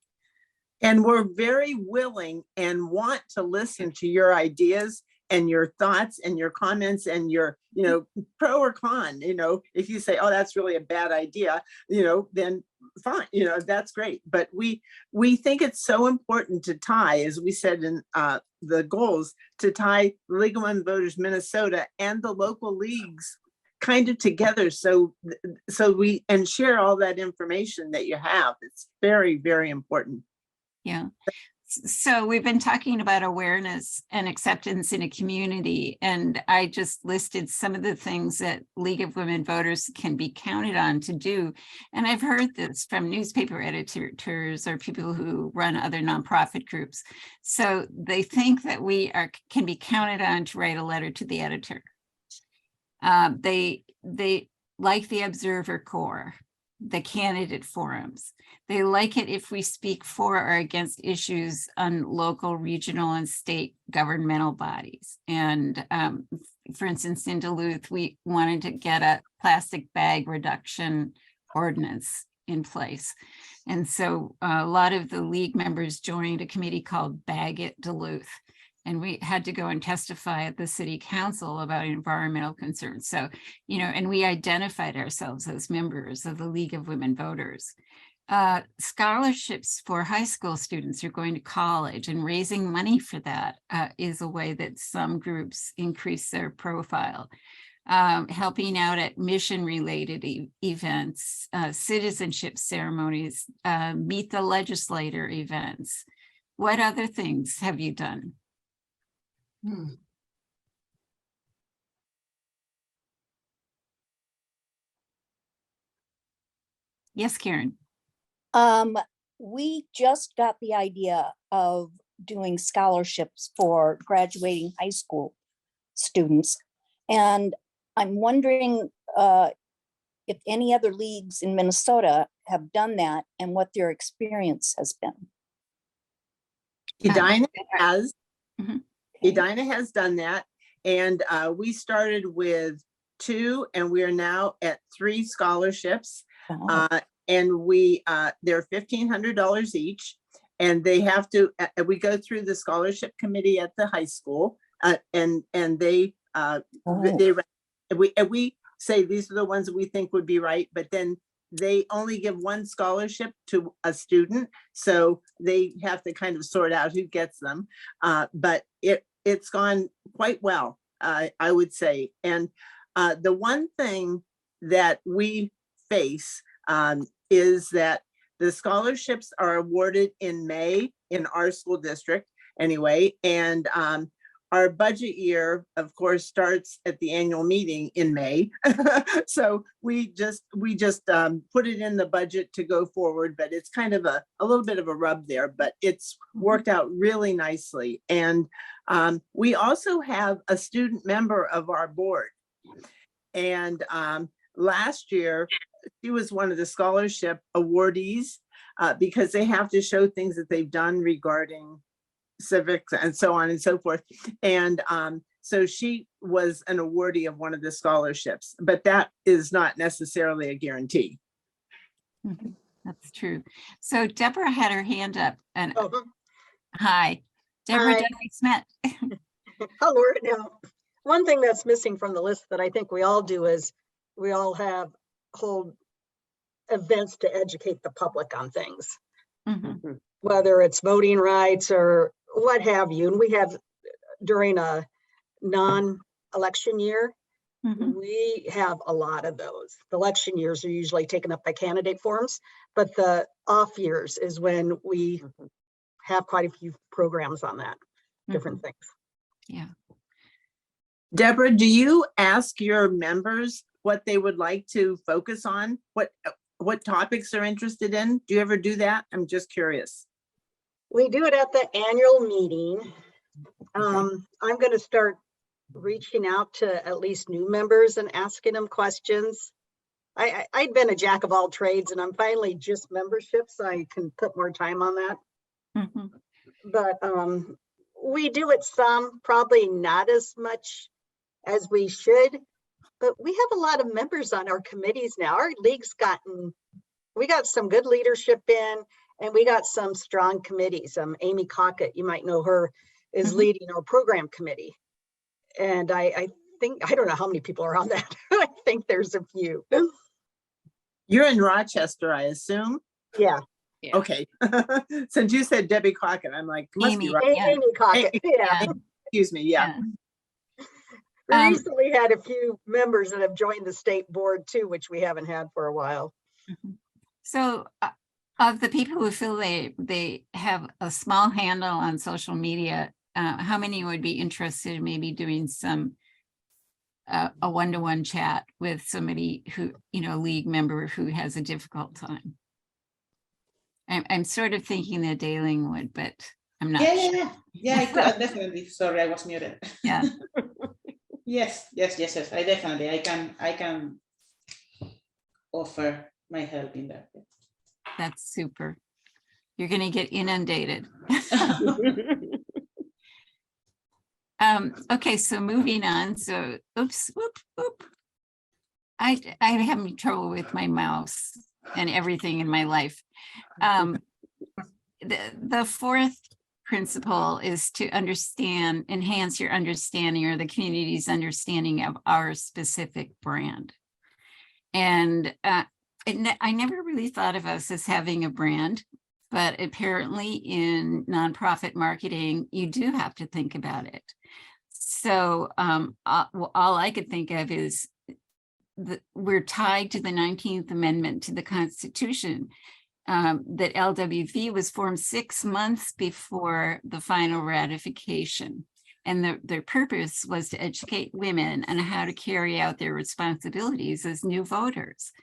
And we're very willing and want to listen to your ideas and your thoughts and your comments and your, pro or con. If you say, oh, that's really a bad idea, then fine, that's great. But we think it's so important to tie, as we said in the goals, to tie League of Women Voters Minnesota and the local leagues kind of together, so we and share all that information that you have. It's very, very important. Yeah. So we've been talking about awareness and acceptance in a community, and I just listed some of the things that League of Women Voters can be counted on to do. And I've heard this from newspaper editors or people who run other nonprofit groups. So they think that we can be counted on to write a letter to the editor. They like the Observer Corps, the candidate forums. They like it if we speak for or against issues on local, regional, and state governmental bodies. And for instance, in Duluth, we wanted to get a plastic bag reduction ordinance in place. And so a lot of the league members joined a committee called Bag It Duluth. And we had to go and testify at the city council about environmental concerns. So, and we identified ourselves as members of the League of Women Voters. Scholarships for high school students who are going to college, and raising money for that is a way that some groups increase their profile. Helping out at mission-related events, citizenship ceremonies, meet the legislator events. What other things have you done? Yes, Karen. We just got the idea of doing scholarships for graduating high school students. And I'm wondering if any other leagues in Minnesota have done that and what their experience has been. Edina has. Mhm. Edina has done that. And we started with 2 and we are now at 3 scholarships. Wow. And they're $1,500 each. And they have to, we go through the scholarship committee at the high school, and they we say these are the ones that we think would be right, but then they only give 1 scholarship to a student, so they have to kind of sort out who gets them. But it's gone quite well, I would say. And the one thing that we face is that the scholarships are awarded in May in our school district anyway. And our budget year, of course, starts at the annual meeting in May. So we just put it in the budget to go forward, but it's kind of a little bit of a rub there, but it's worked out really nicely. And we also have a student member of our board. And last year, she was one of the scholarship awardees because they have to show things that they've done regarding civics and so on and so forth. And so she was an awardee of one of the scholarships, but that is not necessarily a guarantee. Mhm. That's true. So Deborah had her hand up and Oh, hi, Deborah Hi. Duffy Smith. hello. Now, one thing that's missing from the list that I think we all do is we all hold events to educate the public on things, Mhm. whether it's voting rights or what have you. And we have during a non-election year, Mhm. we have a lot of those. The election years are usually taken up by candidate forums, but the off years is when we have quite a few programs on that, different things. Yeah. Deborah, do you ask your members what they would like to focus on? What topics they're interested in? Do you ever do that? I'm just curious. We do it at the annual meeting. I'm going to start reaching out to at least new members and asking them questions. I'd been a jack of all trades and I'm finally just membership, so I can put more time on that. Mhm. But we do it some, probably not as much as we should, but we have a lot of members on our committees now. Our league's we got some good leadership in, and we got some strong committees. Amy Cockett, you might know her, is Mhm. leading our program committee. And I think, I don't know how many people are on that. I think there's a few. You're in Rochester, I assume? Yeah, Yeah. Okay. Since you said Debbie Crockett, I'm like, must be Amy, right. Yeah. Amy Cockett, yeah. Yeah. Excuse me, yeah. We Um, recently had a few members that have joined the state board too, which we haven't had for a while. So of the people who feel they have a small handle on social media, how many would be interested in maybe doing some a one-to-one chat with somebody who, league member who has a difficult time? I'm sort of thinking that Daling would, but I'm not Yeah, sure. yeah, yeah. I could, definitely. Sorry, I was muted. Yeah. Yes. I definitely, I can offer my help in that. That's super. You're going to get inundated. Okay, so moving on. So, whoop. I'm having trouble with my mouse and everything in my life. The fourth principle is to enhance your understanding or the community's understanding of our specific brand. And I never really thought of us as having a brand, but apparently in nonprofit marketing, you do have to think about it. So all I could think of is we're tied to the 19th Amendment to the Constitution, that LWV was formed 6 months before the final ratification. And their purpose was to educate women on how to carry out their responsibilities as new voters.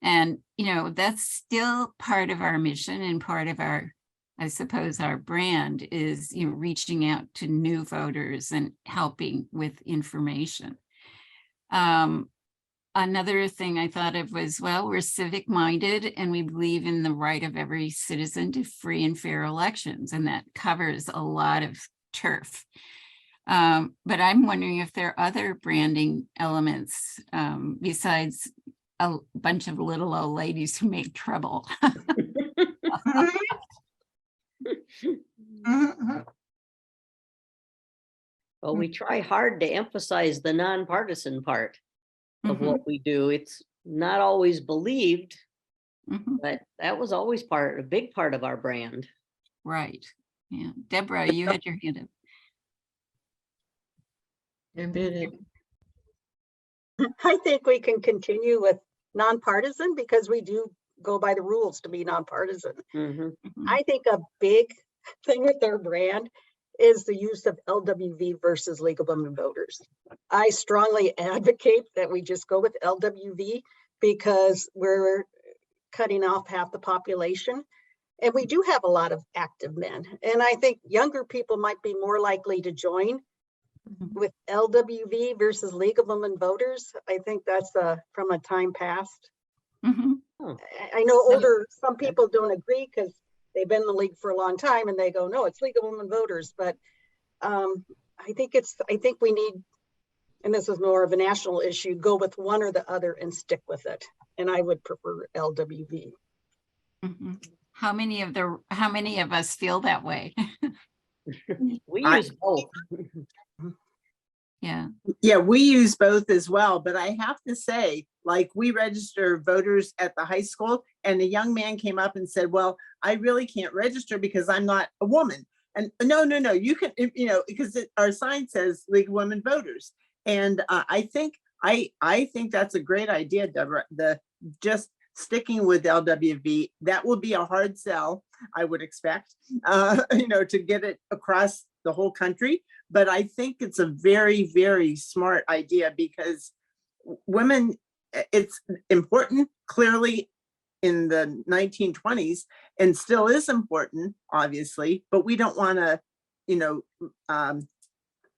And, that's still part of our mission and part of our, I suppose, our brand is, reaching out to new voters and helping with information. Another thing I thought of was, well, we're civic minded and we believe in the right of every citizen to free and fair elections, and that covers a lot of turf. But I'm wondering if there are other branding elements besides a bunch of little old ladies who make trouble. Well, we try hard to emphasize the nonpartisan part of what we do. It's not always believed, but that was always a big part of our brand. Right. Yeah. Deborah, you had your hand up. I think we can continue with nonpartisan because we do go by the rules to be nonpartisan. I think a big thing with their brand is the use of LWV versus League of Women Voters. I strongly advocate that we just go with LWV because we're cutting off half the population. And we do have a lot of active men. And I think younger people might be more likely to join with LWV versus League of Women Voters. I think that's from a time past. I know older, some people don't agree because they've been in the league for a long time and they go, no, it's League of Women Voters. But I think we need, and this is more of a national issue, go with one or the other and stick with it. And I would prefer LWV. How many of us feel that way? We use both. Yeah, we use both as well, but I have to say, like, we register voters at the high school, and a young man came up and said, well, I really can't register because I'm not a woman. And no, you can, because our sign says League of Women Voters. And I think that's a great idea, Deborah, just sticking with LWV. That will be a hard sell, I would expect, to get it across the whole country. But I think it's a very, very smart idea because women, it's important clearly in the 1920s and still is important, obviously, but we don't want to,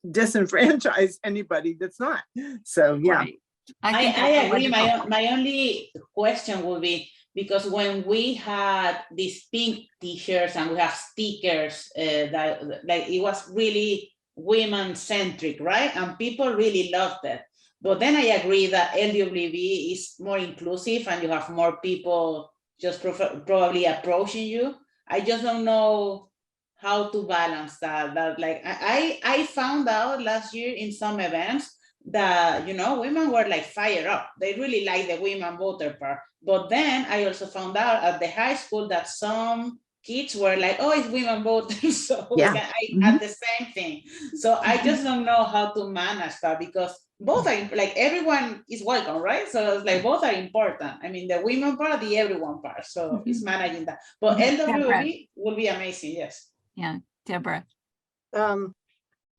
disenfranchise anybody that's not. So, yeah. Right. I agree. My only question would be, because when we had these pink t-shirts and we have stickers that like it was really women centric, right? And people really loved it. But then I agree that LWV is more inclusive and you have more people just probably approaching you. I just don't know how to balance that. Like I found out last year in some events that, women were like fired up. They really like the women voter part. But then I also found out at the high school that some kids were like, oh, it's women voters. So Yeah. I had the same thing. So I just don't know how to manage that because both are like everyone is welcome, right? So it's like both are important. I mean, the women part, the everyone part. So it's managing that. But LWV will be amazing, yes. Yeah, Deborah.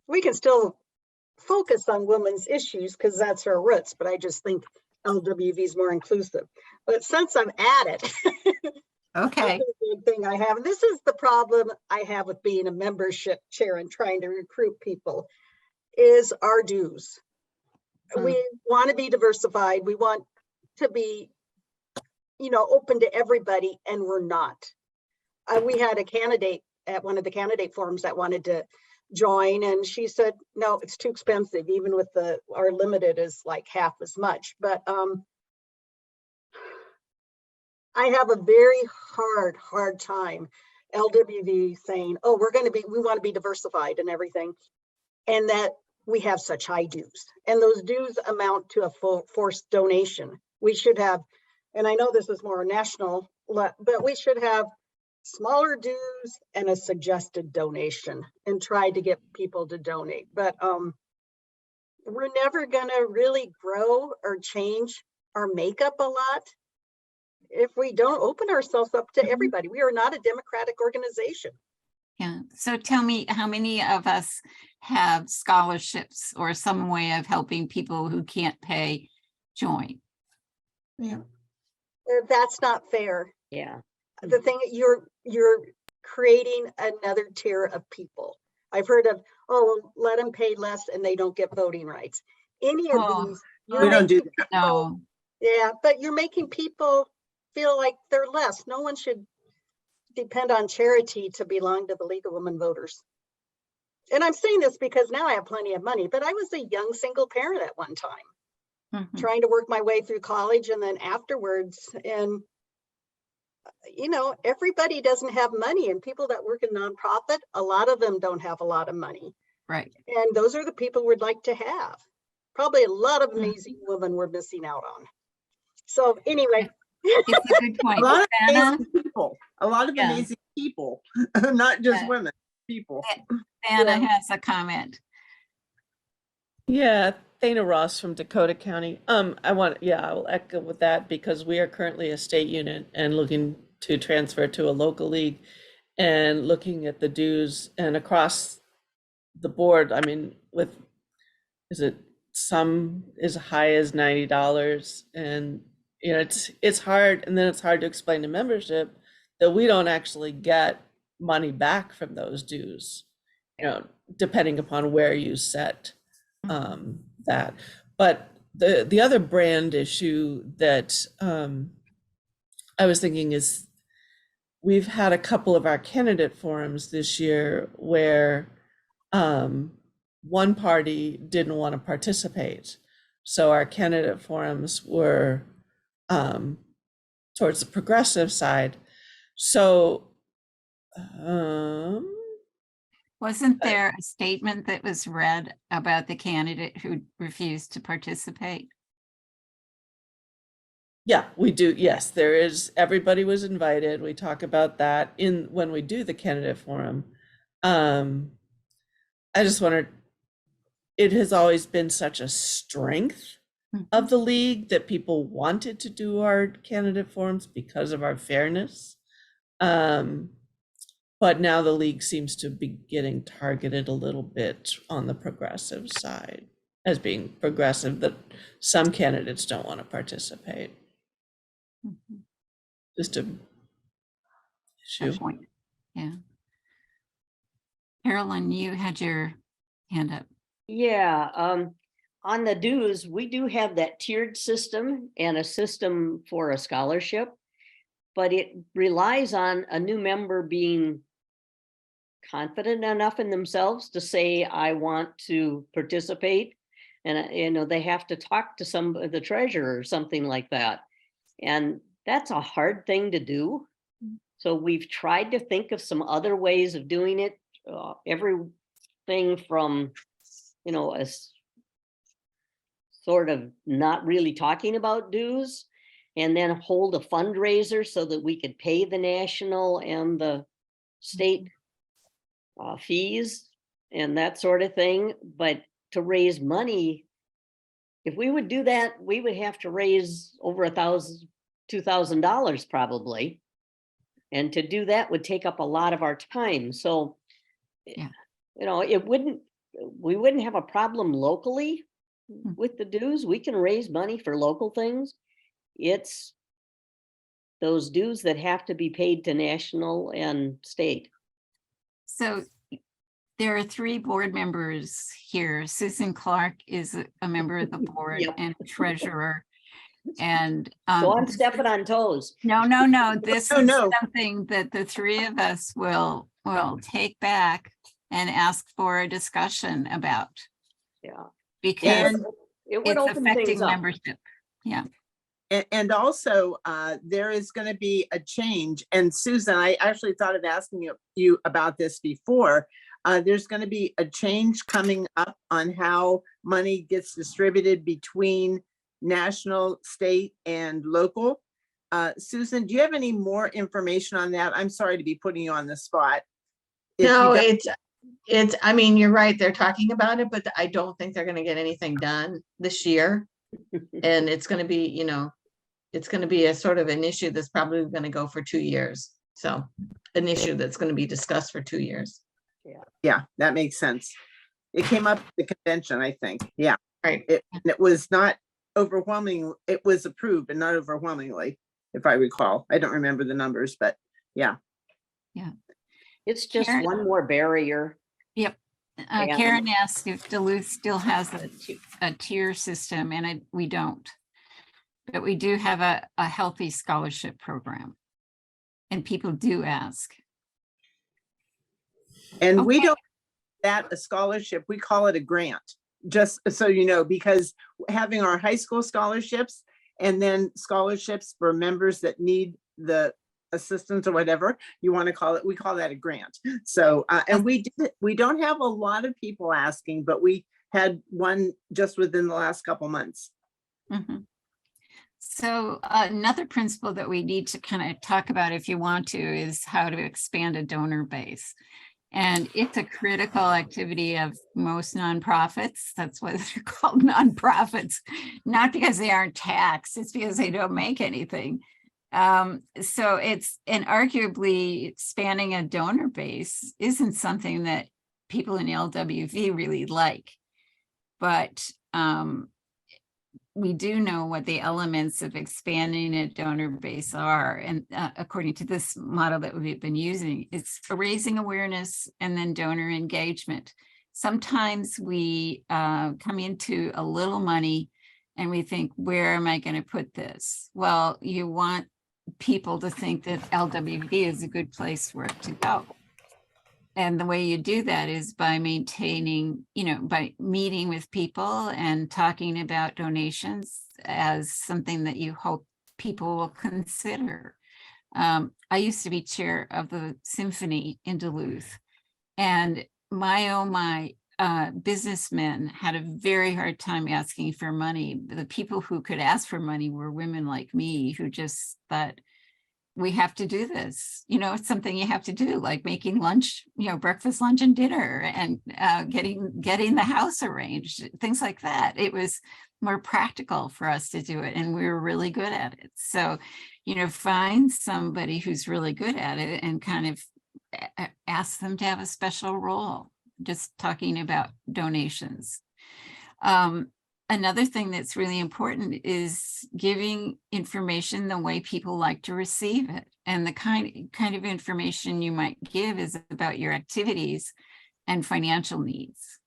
We can still focus on women's issues because that's our roots, but I just think LWV is more inclusive. But since I'm at it, okay, this is the big thing I have. And this is the problem I have with being a membership chair and trying to recruit people is our dues. We want to be diversified. We want to be, open to everybody, and we're not. We had a candidate at one of the candidate forums that wanted to join, and she said, no, it's too expensive. Even with our limited is like half as much. But I have a very hard time LWV saying, oh, we want to be diversified and everything, and that we have such high dues, and those dues amount to a full forced donation. We should have, and I know this is more national, but we should have smaller dues and a suggested donation and try to get people to donate. But we're never gonna really grow or change our makeup a lot if we don't open ourselves up to everybody. We are not a democratic organization. Yeah. So tell me, how many of us have scholarships or some way of helping people who can't pay join? Yeah. That's not fair. Yeah. The thing, you're creating another tier of people. I've heard of, oh, let them pay less and they don't get voting rights. Any of these We don't do that. No, Yeah, but you're making people feel like they're less. No one should depend on charity to belong to the League of Women Voters. And I'm saying this because now I have plenty of money, but I was a young single parent at one time, mhm, trying to work my way through college and then afterwards. And, you know, everybody doesn't have money, and people that work in nonprofit, a lot of them don't have a lot of money. right. And those are the people we'd like to have. Probably a lot of amazing women we're missing out on. So anyway. It's a good point. A lot of Anna, amazing people, a lot of Yeah. amazing people, not just Yeah. women, people. Anna has a comment. Yeah, Thana Ross from Dakota County. I will echo with that because we are currently a state unit and looking to transfer to a local league and looking at the dues and across the board. I mean, is it some as high as $90, and it's hard, and then it's hard to explain to membership that we don't actually get money back from those dues, depending upon where you set that. But the other brand issue that I was thinking is we've had a couple of our candidate forums this year where one party didn't want to participate. So our candidate forums were towards the progressive side. So Wasn't there a statement that was read about the candidate who refused to participate? yeah, we do. Yes, there is. Everybody was invited. We talk about that when we do the candidate forum. I just wondered, it has always been such a strength of the league that people wanted to do our candidate forums because of our fairness. But now the league seems to be getting targeted a little bit on the progressive side as being progressive, that some candidates don't want to participate. Mhm. Just a Good issue. point. Yeah. Carolyn, you had your hand up. Yeah, on the dues, we do have that tiered system and a system for a scholarship, but it relies on a new member being confident enough in themselves to say, I want to participate. And, they have to talk to the treasurer or something like that. And that's a hard thing to do. So we've tried to think of some other ways of doing it. Everything from, a sort of not really talking about dues, and then hold a fundraiser so that we could pay the national and the state fees and that sort of thing. But to raise money, if we would do that, we would have to raise over $2,000 probably. And to do that would take up a lot of our time. So, Yeah. we wouldn't have a problem locally with the dues. We can raise money for local things. It's those dues that have to be paid to national and state. So there are 3 board members here. Susan Clark is a member of the board Yep. and treasurer. And So I'm stepping on toes. no. This No, is no. something that the 3 of us will take back and ask for a discussion about, Yeah. because And it would it's open affecting things up. membership. Yeah. And also, there is going to be a change. And Susan, I actually thought of asking you about this before. There's going to be a change coming up on how money gets distributed between national, state, and local. Susan, do you have any more information on that? I'm sorry to be putting you on the spot. If you No, don't- I mean, you're right. They're talking about it, but I don't think they're going to get anything done this year. And it's going to be, it's going to be a sort of an issue that's probably going to go for 2 years. So an issue that's going to be discussed for 2 years. Yeah, that makes sense. It came up at the convention, I think. Yeah. Right. It was not overwhelming. It was approved, but not overwhelmingly, if I recall. I don't remember the numbers, but yeah. It's just Karen? one more barrier. Yep. And- Karen asked if Duluth still has a tier system, and we don't. But we do have a healthy scholarship program. And people do ask. And we Okay. don't that a scholarship, we call it a grant, just so you know, because having our high school scholarships and then scholarships for members that need the assistance or whatever you want to call it, we call that a grant. So and we don't have a lot of people asking, but we had one just within the last couple months. Mhm. So another principle that we need to kind of talk about, if you want to, is how to expand a donor base. And it's a critical activity of most nonprofits. That's why they're called nonprofits, not because they aren't taxed, it's because they don't make anything. So it's, and arguably expanding a donor base isn't something that people in LWV really like. But we do know what the elements of expanding a donor base are. And according to this model that we've been using, it's raising awareness and then donor engagement. Sometimes we come into a little money and we think, where am I going to put this? Well, you want people to think that LWV is a good place for it to go. And the way you do that is by maintaining, by meeting with people and talking about donations as something that you hope people will consider. I used to be chair of the symphony in Duluth, and my businessmen had a very hard time asking for money. The people who could ask for money were women like me who just thought, we have to do this. It's something you have to do, like making lunch, breakfast, lunch, and dinner, and getting the house arranged, things like that. It was more practical for us to do it, and we were really good at it. So, find somebody who's really good at it and kind of ask them to have a special role, just talking about donations. Another thing that's really important is giving information the way people like to receive it. And the kind of information you might give is about your activities and financial needs.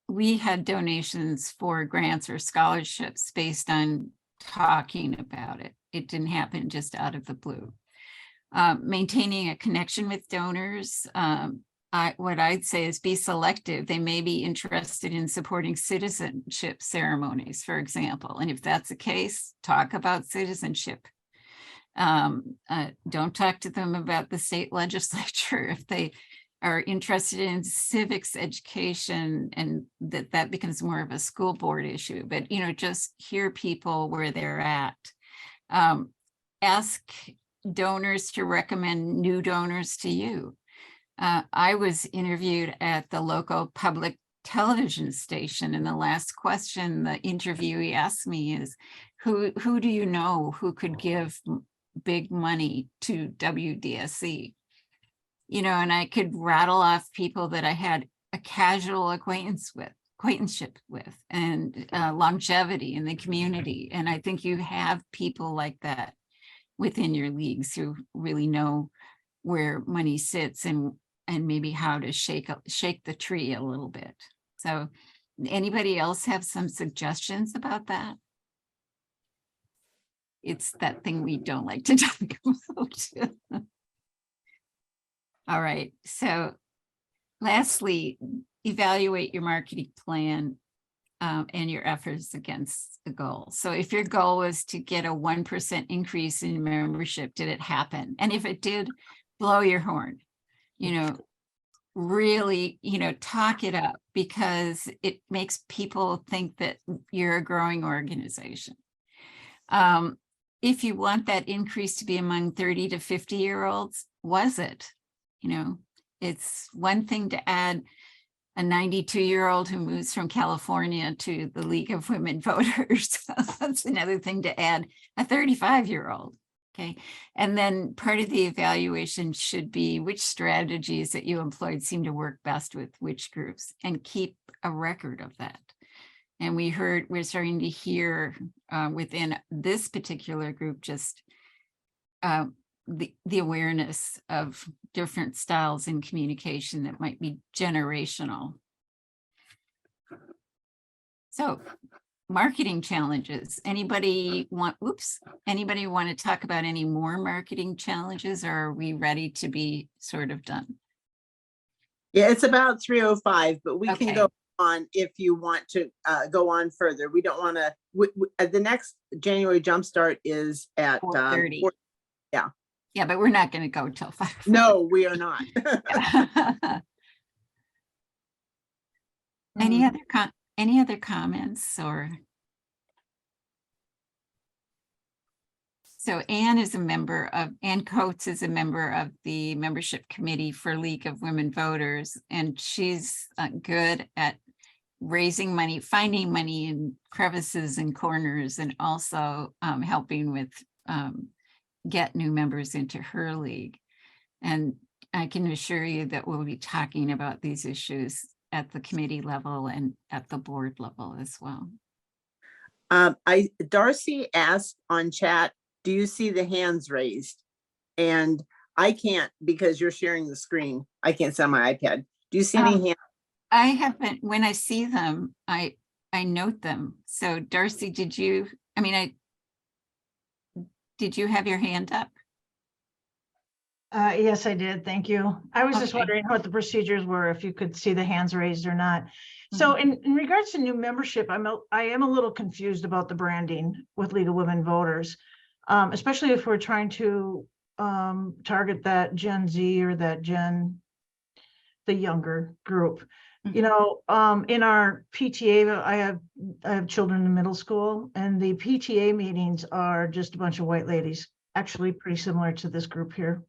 We had donations for grants or scholarships based on talking about it. It didn't happen just out of the blue. Maintaining a connection with donors. What I'd say is be selective. They may be interested in supporting citizenship ceremonies, for example. And if that's the case, talk about citizenship. Don't talk to them about the state legislature. If they are interested in civics education, and that becomes more of a school board issue, but just hear people where they're at. Ask donors to recommend new donors to you. I was interviewed at the local public television station, and the last question the interviewee asked me is, who do you know who could give big money to WDSC? And I could rattle off people that I had a casual acquaintanceship with, and longevity in the community. And I think you have people like that within your leagues who really know where money sits and maybe how to shake the tree a little bit. So anybody else have some suggestions about that? It's that thing we don't like to talk about. All right, so lastly, evaluate your marketing plan and your efforts against the goal. So if your goal was to get a 1% increase in membership, did it happen? And if it did, blow your horn. Really, talk it up, because it makes people think that you're a growing organization. If you want that increase to be among 30 to 50-year-olds, was it? It's one thing to add a 92-year-old who moves from California to the League of Women Voters. That's another thing to add a 35-year-old. Okay. And then part of the evaluation should be which strategies that you employed seem to work best with which groups, and keep a record of that. And we're starting to hear within this particular group, just the awareness of different styles in communication that might be generational. So marketing challenges, anybody want to talk about any more marketing challenges, or are we ready to be sort of done? Yeah, it's about 3:05, but we can Okay. go on if you want to go on further. We don't want to, the next January Jumpstart is at 4:30. yeah. Yeah, but we're not going to go till 5. No, we are not. Any other comments or? So Anne Coates is a member of the membership committee for League of Women Voters, and she's good at raising money, finding money in crevices and corners, and also helping with get new members into her league. And I can assure you that we'll be talking about these issues at the committee level and at the board level as well. Darcy asked on chat, do you see the hands raised? And I can't, because you're sharing the screen. I can't see on my iPad. Do you see any hands? I haven't, when I see them, I note them. So Darcy, did you have your hand up? Yes, I did. Thank you. I was just Okay. wondering what the procedures were, if you could see the hands raised or not. So in regards to new membership, I am a little confused about the branding with League of Women Voters, especially if we're trying to target that Gen Z or the younger group. You know, in our PTA, I have children in middle school, and the PTA meetings are just a bunch of white ladies, actually pretty similar to this group here.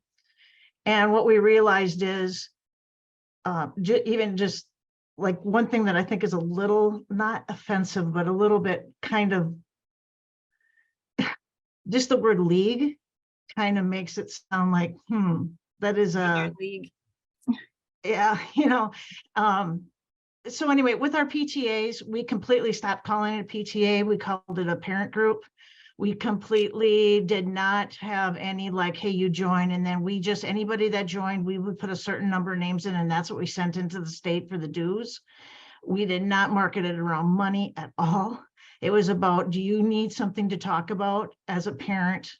And what we realized is even just like one thing that I think is a little not offensive, but a little bit kind of just the word league kind of makes it sound like, that is a league. Yeah, you know. So anyway, with our PTAs, we completely stopped calling it a PTA. We called it a parent group. We completely did not have any like, hey, you join. And then we just, anybody that joined, we would put a certain number of names in, and that's what we sent into the state for the dues. We did not market it around money at all. It was about, do you need something to talk about as a parent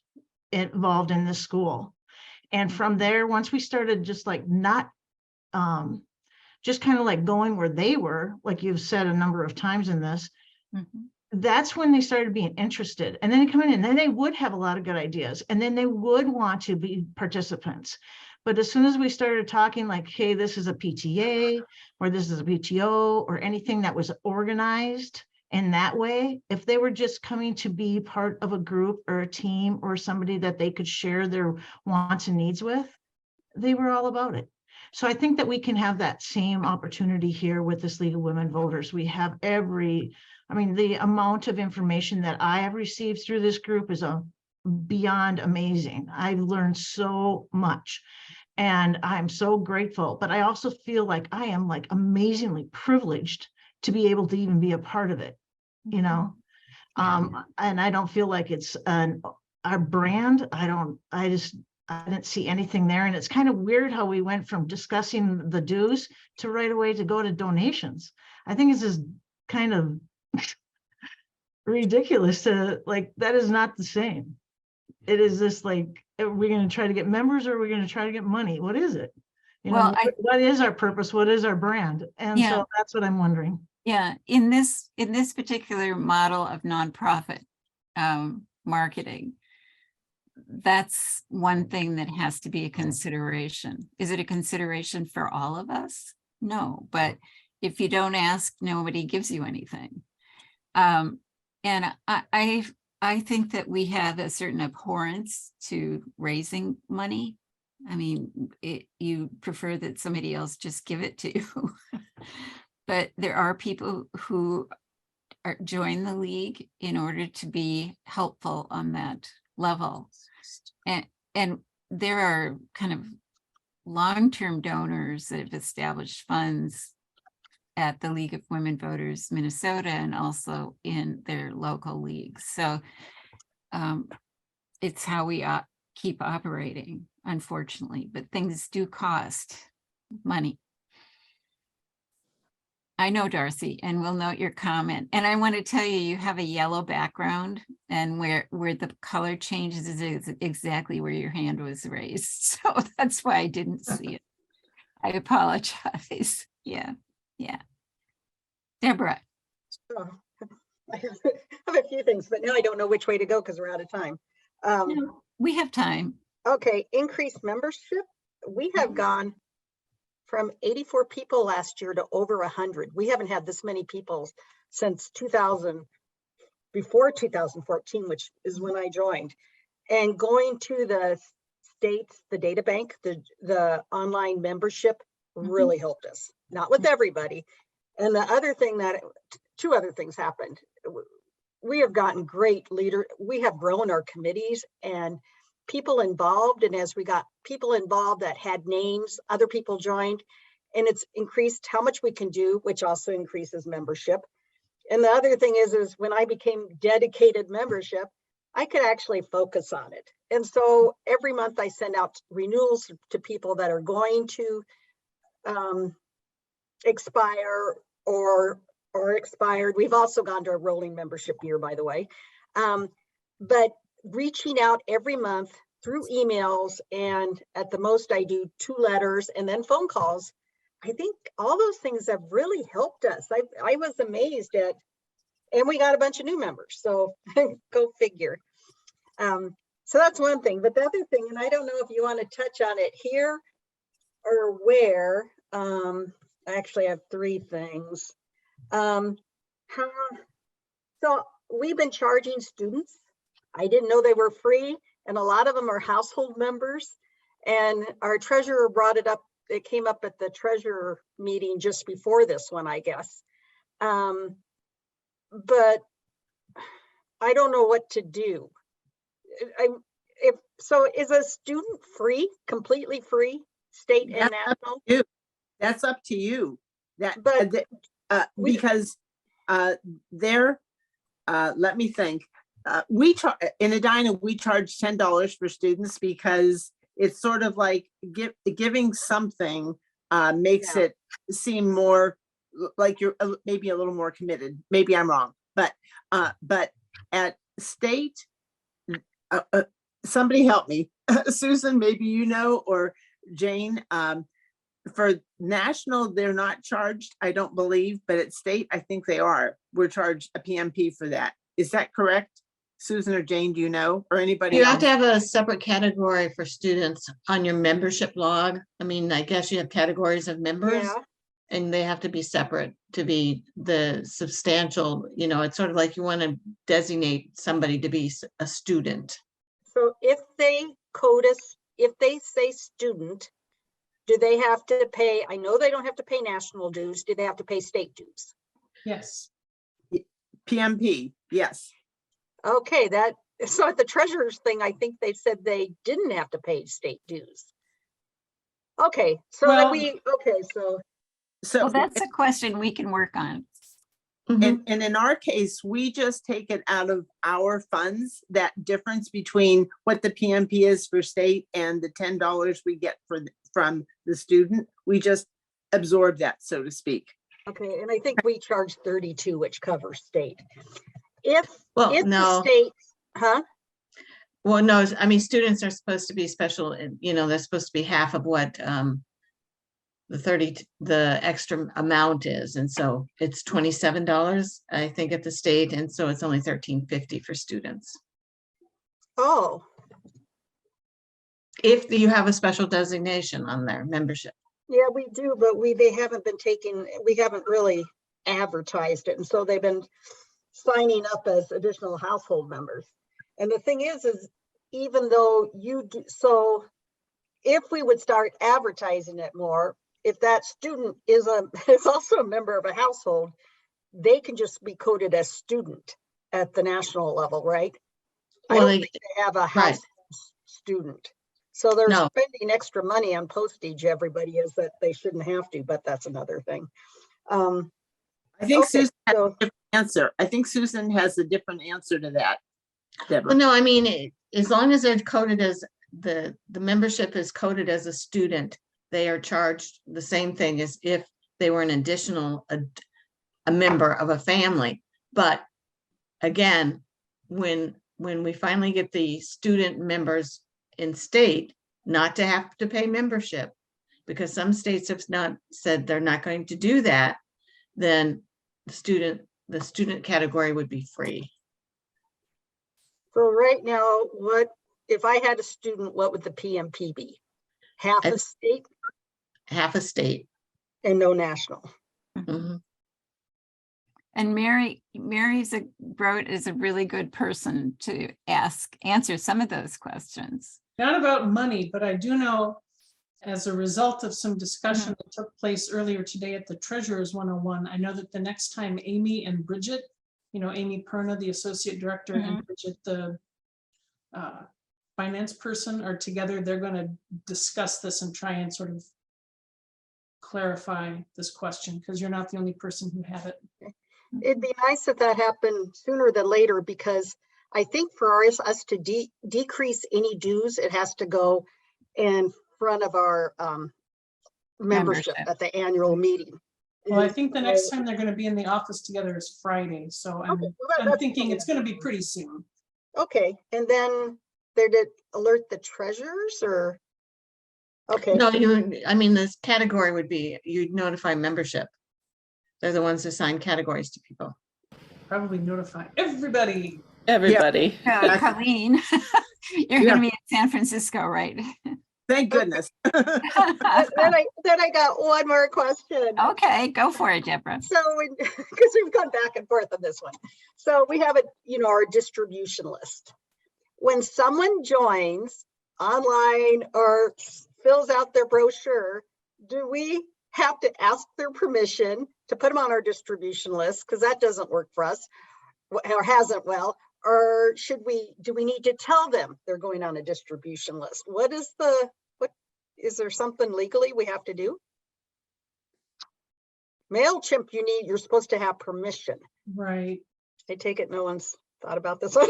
involved in the school? And from there, once we started just like not, just kind of like going where they were, like you've said a number of times in this, that's when they started being interested. And then they come in and then they would have a lot of good ideas, and then they would want to be participants. But as soon as we started talking like, hey, this is a PTA or this is a PTO or anything that was organized in that way, if they were just coming to be part of a group or a team or somebody that they could share their wants and needs with, they were all about it. So I think that we can have that same opportunity here with this League of Women Voters. We have the amount of information that I have received through this group is beyond amazing. I've learned so much and I'm so grateful, but I also feel like I am like amazingly privileged to be able to even be a part of it, you know? And I don't feel like it's our brand. I didn't see anything there. And it's kind of weird how we went from discussing the dues to right away to go to donations. I think it's just kind of ridiculous to like, that is not the same. It is just like, are we going to try to get members or are we going to try to get money? What is it? What is our purpose? What is our brand? And so that's what I'm wondering. Yeah, in this particular model of nonprofit marketing, that's one thing that has to be a consideration. Is it a consideration for all of us? No, but if you don't ask, nobody gives you anything. And I think that we have a certain abhorrence to raising money. I mean, you prefer that somebody else just give it to you. But there are people who join the league in order to be helpful on that level. And there are kind of long-term donors that have established funds at the League of Women Voters Minnesota and also in their local leagues. So it's how we keep operating, unfortunately, but things do cost money. I know, Darcy, and we'll note your comment. And I want to tell you, you have a yellow background, and where the color changes is exactly where your hand was raised. So that's why I didn't see it. I apologize. Yeah, yeah. Deborah. Oh, I have a few things, but now I don't know which way to go because we're out of time. No, we have time. Okay, increased membership. We have gone from 84 people last year to over 100. We haven't had this many people since 2000, before 2014, which is when I joined. And going to the states, the data bank, the online membership really helped us. Not with everybody. And the other thing two other things happened. We have gotten great leader. We have grown our committees and people involved. And as we got people involved that had names, other people joined, and it's increased how much we can do, which also increases membership. And the other thing is when I became dedicated membership, I could actually focus on it. And so every month I send out renewals to people that are going to expire or expired. We've also gone to a rolling membership year, by the way. But reaching out every month through emails, and at the most I do 2 letters and then phone calls. I think all those things have really helped us. I was amazed at, and we got a bunch of new members. So go figure. So that's one thing. But the other thing, and I don't know if you want to touch on it here or where, I actually have 3 things. So we've been charging students. I didn't know they were free, and a lot of them are household members. And our treasurer brought it up. It came up at the treasurer meeting just before this one, I guess. But I don't know what to do. Is a student free, completely free, state and national? That's up to you. But Because let me think. In Edina, we charge $10 for students because it's sort of like giving something makes it seem more like you're maybe a little more committed. Maybe I'm wrong, but at state, somebody help me. Susan, maybe you know, or Jane, for national, they're not charged, I don't believe, but at state, I think they are. We're charged a PMP for that. Is that correct? Susan or Jane, do you know, or anybody You else? have to have a separate category for students on your membership log. I mean, I guess you have categories of members. Yeah. And they have to be separate to be the substantial, it's sort of like you want to designate somebody to be a student. So if they if they say student, do they have to pay? I know they don't have to pay national dues. Do they have to pay state dues? Yes. PMP, yes. Okay, so at the treasurer's thing, I think they said they didn't have to pay state dues. Okay, so Well, that's a question we can work on. And in our case, we just take it out of our funds, that difference between what the PMP is for state and the $10 we get from the student. We just absorb that, so to speak. Okay, and I think we charge 32, which covers state. No. State, huh? Well, no, I mean, students are supposed to be special, they're supposed to be half of what the extra amount is. And so it's $27, I think, at the state. And so it's only $13.50 for students. Oh. If you have a special designation on their membership. Yeah, we do, but they haven't been we haven't really advertised it. And so they've been signing up as additional household members. And the thing is even though you do, so if we would start advertising it more, if that student is also a member of a household, they can just be coded as student at the national level, right? I don't think they have a household student. So they're spending extra money on postage, everybody is, that they shouldn't have to, but that's another thing. I think Susan has a different answer. I think Susan has a different answer to that, Deborah. Well, no, I mean, as long as they're coded as the membership is coded as a student, they are charged the same thing as if they were an additional, a member of a family. But again, when we finally get the student members in state, not to have to pay membership, because some states have not said they're not going to do that, then the student category would be free. So right now, what, if I had a student, what would the PMP be? Half a state Half a state. and no national. Mhm. And Mary's is a really good person to answer some of those questions. Not about money, but I do know, as a result of some discussion that took place earlier today at the Treasurers 101, I know that the next time Amy and Bridget, Amy Perna, the Associate Director, and Bridget, the finance person, are together, they're going to discuss this and try and sort of clarify this question, because you're not the only person who had it. It'd be nice if that happened sooner than later, because I think for us to decrease any dues, it has to go in front of our membership at the annual meeting. Well, I think the next time they're going to be in the office together is Friday, so I'm thinking it's going to be pretty soon. Okay, and then they're to alert the treasurers, or? Okay. No, I mean, this category would be, you'd notify membership. They're the ones who assign categories to people. Probably notify everybody. Everybody. Colleen, you're going to be in San Francisco, right? Thank goodness. Then I got one more question. Okay, go for it, Deborah. So, because we've gone back and forth on this one. So we have our distribution list. When someone joins online or fills out their brochure, do we have to ask their permission to put them on our distribution list? Because that doesn't work for us, or hasn't. Well, or do we need to tell them they're going on a distribution list? What is there something legally we have to do? MailChimp, you're supposed to have permission. Right. I take it no one's thought about this one.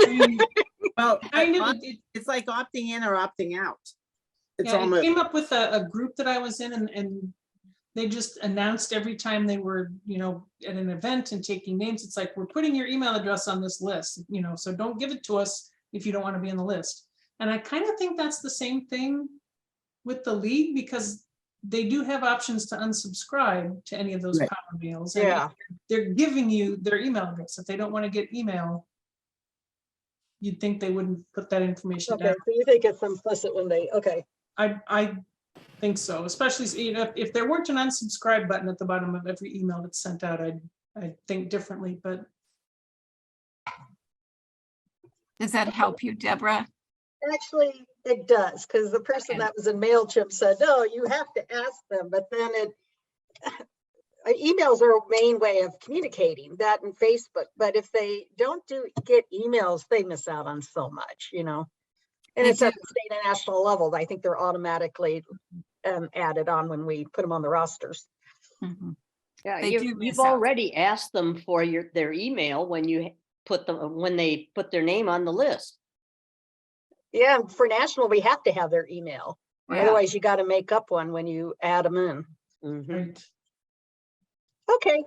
Well, It it's like opting in or opting out. It's Yeah, almost. it came up with a group that I was in, and they just announced every time they were, at an event and taking names. It's like, we're putting your email address on this list, so don't give it to us if you don't want to be on the list. And I kind of think that's the same thing with the league, because they do have options to unsubscribe to any of those Right. power mails. And Yeah. they're giving you their email address. If they don't want to get email, you'd think they wouldn't put that information Okay, down. so you think it's implicit when they, okay. I think so, especially if there weren't an unsubscribe button at the bottom of every email that's sent out, I'd think differently, but Does that help you, Deborah? Actually, it does, because the person that was in MailChimp said, no, you have to ask them, but then emails are a main way of communicating, that and Facebook, but if they don't get emails, they miss out on so much, And They it's at do. the state and national level. I think they're automatically added on when we put them on the rosters. Mhm. Yeah, They do you've miss out. already asked them for their email when they put their name on the list. Yeah, and for national, we have to have their email. Yeah. Otherwise, you got to make up one when you add them in. Mhm. right. Okay.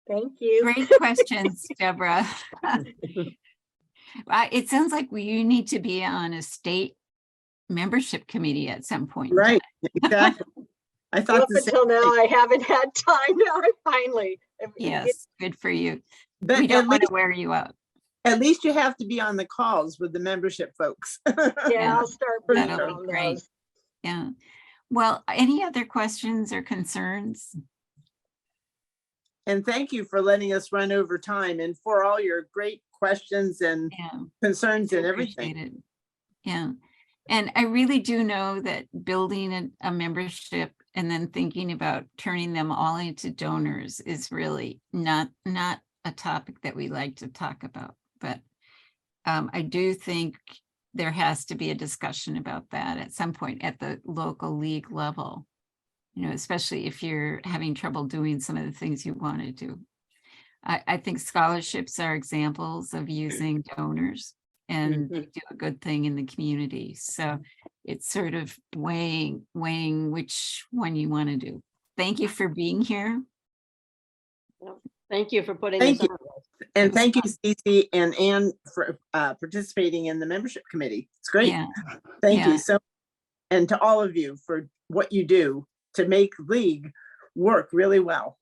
Thank you. Great questions, Deborah. It sounds like you need to be on a state membership committee at some point. in Right, time. exactly. I thought Up the same until now, thing. I haven't had time. Now I finally. Yes, good for you. But We don't want to wear you out. at least you have to be on the calls with the membership folks. Yeah, I'll start. That'll working be on great. those. Yeah. Well, any other questions or concerns? And thank you for letting us run over time and for all your great questions and Yeah. concerns and Appreciate everything. it. Yeah. And I really do know that building a membership and then thinking about turning them all into donors is really not a topic that we like to talk about. But I do think there has to be a discussion about that at some point at the local league level, especially if you're having trouble doing some of the things you want to do. I think scholarships are examples of using donors. and they do a good thing in the community. So it's sort of weighing which one you want to do. Thank you for being here. Thank you for putting Thank this you. on. And thank you, Cece and Ann, for participating in the membership committee. It's great. Yeah, Thank yeah. you so, and to all of you for what you do to make League work really well.